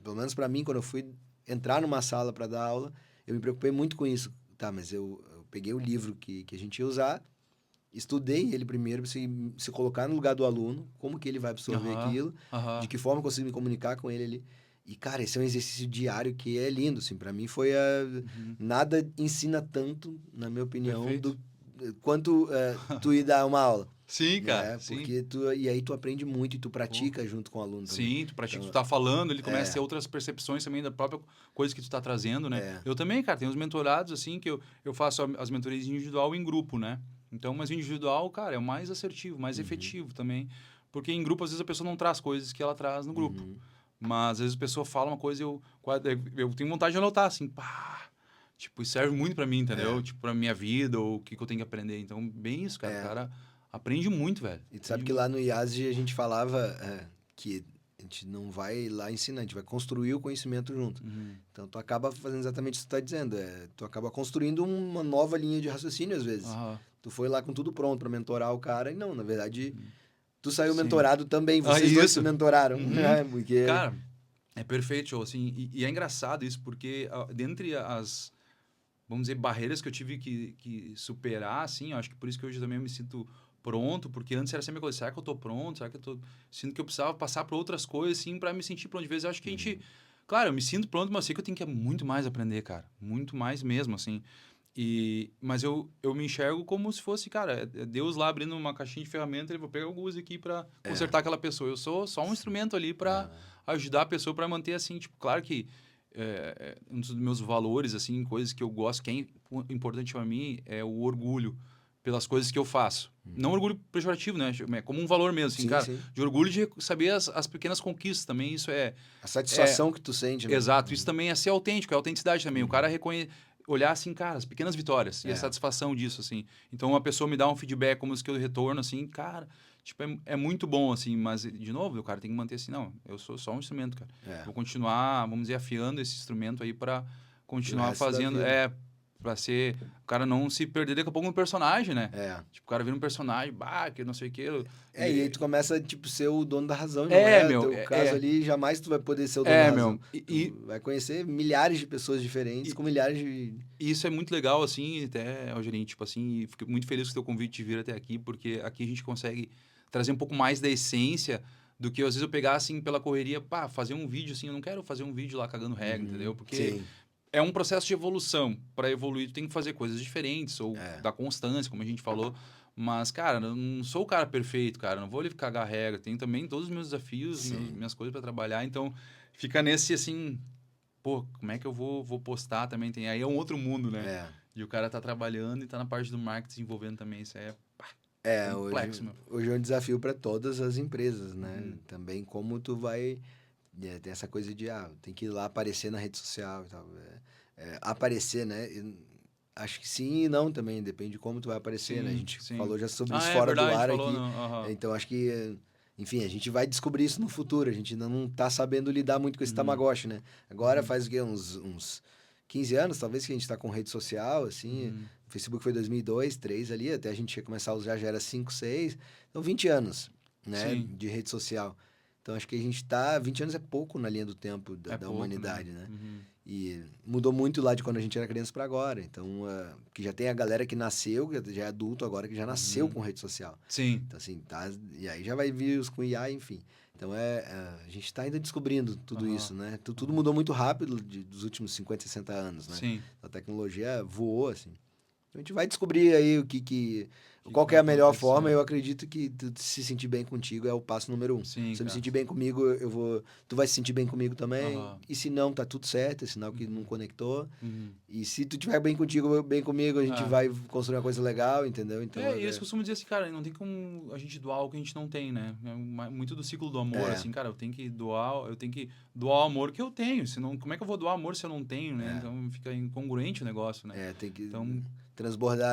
pelo menos para mim, quando eu fui entrar numa sala para dar aula, eu me preocupei muito com isso. Tá, mas eu peguei o livro que a gente ia usar, estudei ele primeiro, se colocar no lugar do aluno, como que ele vai absorver aquilo, de que forma eu consigo me comunicar com ele ali. E, cara, esse é um exercício diário que é lindo, assim. Para mim foi nada ensina tanto, na minha opinião, quanto tu ir dar uma aula. Sim, cara. Porque e aí tu aprende muito e tu pratica junto com o aluno também. Sim, tu pratica, tu tá falando, ele começa a ter outras percepções também da própria coisa que tu tá trazendo, né? Eu também, cara, tenho uns mentorados, assim, que eu faço as mentorias individual e em grupo, né? Então, mas o individual, cara, é o mais assertivo, mais efetivo também. Porque em grupo, às vezes, a pessoa não traz coisas que ela traz no grupo. Mas, às vezes, a pessoa fala uma coisa e eu tenho vontade de anotar, assim, pá... Tipo, isso serve muito pra mim, entendeu? Tipo, pra minha vida, ou o que eu tenho que aprender. Então, bem isso, cara. O cara aprende muito, velho. E tu sabe que lá no IASG a gente falava que a gente não vai lá ensinar, a gente vai construir o conhecimento junto. Então, tu acaba fazendo exatamente isso que tu tá dizendo. Tu acaba construindo uma nova linha de raciocínio, às vezes. Tu foi lá com tudo pronto para mentorar o cara e não, na verdade, tu saiu mentorado também. Vocês dois se mentoraram, né? Porque... Cara, é perfeito, show, assim. E é engraçado isso, porque dentre as, vamos dizer, barreiras que eu tive que superar, assim, eu acho que por isso que hoje também eu me sinto pronto, porque antes era sempre a coisa, será que eu tô pronto? Será que eu tô... Sinto que eu precisava passar por outras coisas, assim, para me sentir pronto. De vez eu acho que a gente... Claro, eu me sinto pronto, mas eu sei que eu tenho que muito mais aprender, cara. Muito mais mesmo, assim. Mas eu me enxergo como se fosse, cara, Deus lá abrindo uma caixinha de ferramenta, ele vou pegar o Guzi aqui para consertar aquela pessoa. Eu sou só um instrumento ali para ajudar a pessoa para manter, assim, tipo, claro que um dos meus valores, assim, coisas que eu gosto, que é importante para mim, é o orgulho pelas coisas que eu faço. Não orgulho pejorativo, né? É como um valor mesmo, assim, cara. De orgulho de saber as pequenas conquistas também, isso é... A satisfação que tu sente, né? Exato, isso também é ser autêntico, é autenticidade também. O cara olhar assim, cara, as pequenas vitórias e a satisfação disso, assim. Então, uma pessoa me dá um feedback como esse que eu retorno, assim, cara, tipo, é muito bom, assim, mas, de novo, o cara tem que manter assim, não, eu sou só um instrumento, cara. Vou continuar, vamos dizer, afiando esse instrumento aí para continuar fazendo, pra ser, o cara não se perder daqui a pouco no personagem, né? Tipo, o cara vira um personagem, que não sei o que. E aí tu começa, tipo, ser o dono da razão. Meu. Teu caso ali, jamais tu vai poder ser o dono da razão. Tu vai conhecer milhares de pessoas diferentes, com milhares de... E isso é muito legal, assim, até, Rogerinho, tipo assim, fico muito feliz com o teu convite de vir até aqui, porque aqui a gente consegue trazer um pouco mais da essência do que, às vezes, eu pegar, assim, pela correria, fazer um vídeo, assim, eu não quero fazer um vídeo lá cagando regra, entendeu? Porque... É um processo de evolução. Para evoluir, tu tem que fazer coisas diferentes, ou da constância, como a gente falou. Mas, cara, eu não sou o cara perfeito, cara. Eu não vou ali cagar regra. Tenho também todos os meus desafios, minhas coisas para trabalhar. Então, fica nesse, assim... Pô, como é que eu vou postar também? Aí é um outro mundo, né? E o cara tá trabalhando e tá na parte do marketing desenvolvendo também. Isso é complexo, hoje é um desafio para todas as empresas, né? Também como tu vai... tem essa coisa de, tem que ir lá aparecer na rede social e tal. Aparecer, né? Acho que sim e não também, depende de como tu vai aparecer, né? A gente falou já sobre isso fora do ar aqui. Então, acho que, enfim, a gente vai descobrir isso no futuro. A gente ainda não tá sabendo lidar muito com esse Tamagotchi, né? Agora faz o quê? Uns 15 anos, talvez, que a gente tá com rede social, assim. O Facebook foi 2002, 2003 ali, até a gente ia começar a usar, já era 5, 6. Então, 20 anos, né? De rede social. Então, acho que a gente tá... 20 anos é pouco na linha do tempo da humanidade, né? E mudou muito lá de quando a gente era criança para agora. Então, que já tem a galera que nasceu, que já é adulto agora, que já nasceu com rede social. Sim. Então, assim, e aí já vai vir os com IA, enfim. Então, a gente tá ainda descobrindo tudo isso, né? Tudo mudou muito rápido dos últimos 50, 60 anos, né? Sim. A tecnologia voou, assim. A gente vai descobrir aí qual que é a melhor forma. Eu acredito que tu se sentir bem contigo é o passo número 1. Sim, se eu me sentir bem comigo, tu vai se sentir bem comigo também. E se não, tá tudo certo, é sinal que não conectou. E se tu estiver bem contigo, bem comigo, a gente vai construir uma coisa legal, entendeu? Então, eu costumo dizer assim, cara, não tem como a gente doar algo que a gente não tem, né? É muito do ciclo do amor, assim, cara, eu tenho que doar o amor que eu tenho, senão, como é que eu vou doar amor se eu não tenho, né? Então, fica incongruente o negócio, né? Tem que...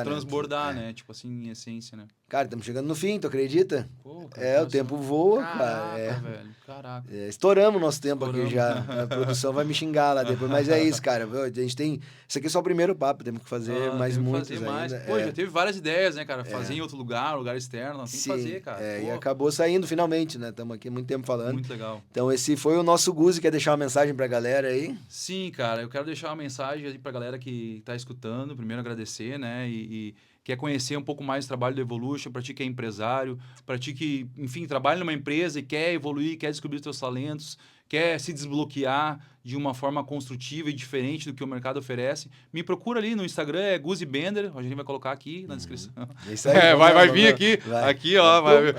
Transbordar, né? Tipo assim, em essência, né? Cara, estamos chegando no fim, tu acredita? Pô, cara, o tempo voa, cara. Velho, caraca. Estouramos nosso tempo aqui já. A produção vai me xingar lá depois. Mas é isso, cara. A gente tem... Isso aqui é só o primeiro papo, temos que fazer mais muitos ainda. Pô, já teve várias ideias, né, cara? Fazer em outro lugar externo. Tem que fazer, cara. E acabou saindo finalmente, né? Estamos aqui há muito tempo falando. Muito legal. Então, esse foi o nosso Guzi. Quer deixar uma mensagem pra galera aí? Sim, cara. Eu quero deixar uma mensagem aí pra galera que tá escutando. Primeiro, agradecer, né? E quer conhecer um pouco mais do trabalho do Evolution, para ti que é empresário, para ti que, enfim, trabalha numa empresa e quer evoluir, quer descobrir os seus talentos, quer se desbloquear de uma forma construtiva e diferente do que o mercado oferece, me procura ali no Instagram, é Guzi Bender, a gente vai colocar aqui na descrição. Isso aí, vai vir aqui, ó, vai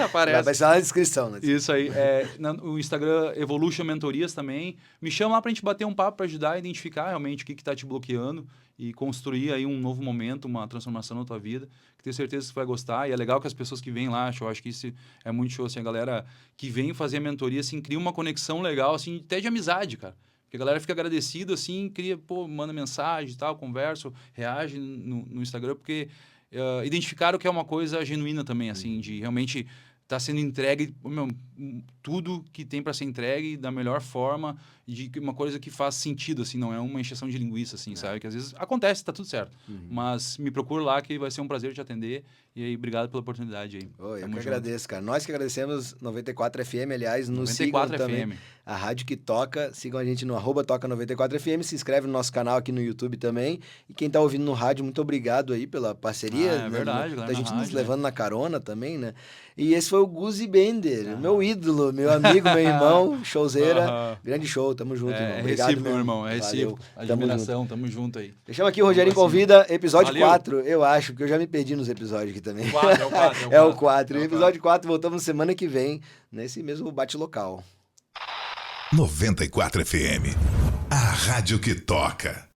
aparece. Vai estar na descrição, né? Isso aí, o Instagram Evolution Mentorias também, me chama lá pra gente bater um papo, para ajudar a identificar realmente o que tá te bloqueando e construir aí um novo momento, uma transformação na tua vida, que tenho certeza que você vai gostar, e é legal que as pessoas que vêm lá, eu acho que isso é muito show, assim, a galera que vem fazer a mentoria, assim, cria uma conexão legal, assim, até de amizade, cara, porque a galera fica agradecida, assim, manda mensagem e tal, conversa, reage no Instagram, porque identificaram que é uma coisa genuína também, assim, de realmente tá sendo entregue, meu, tudo que tem para ser entregue da melhor forma, de uma coisa que faz sentido, assim, não é uma encheção de linguiça, assim, sabe? Que às vezes acontece, tá tudo certo. Mas me procura lá que vai ser um prazer te atender. E aí, obrigado pela oportunidade aí. Eu Tamo que junto. agradeço, cara. Nós que agradecemos 94 FM, aliás, nos sigam 94 também. FM. A Rádio que Toca, sigam a gente no @toca94fm, se inscreve no nosso canal aqui no YouTube também. E quem tá ouvindo no rádio, muito obrigado aí pela parceria. É verdade, galera, da gente na nos rádio, levando na carona também, né? E esse foi o Guzi Bender, meu ídolo, meu amigo, meu irmão, showzeira. Grande show, tamo junto, irmão. É Obrigado recíproco, mesmo. irmão, é recíproco. Valeu. Tamo Admiração, tamo junto aí. Deixamos aqui o Rogerinho Vamos pra Convida, episódio Valeu. 4, eu acho, porque eu já me perdi nos episódios aqui também. É o 4. É o 4. Episódio 4, voltamos semana que vem, nesse mesmo bate-local. 94 FM. A rádio que toca.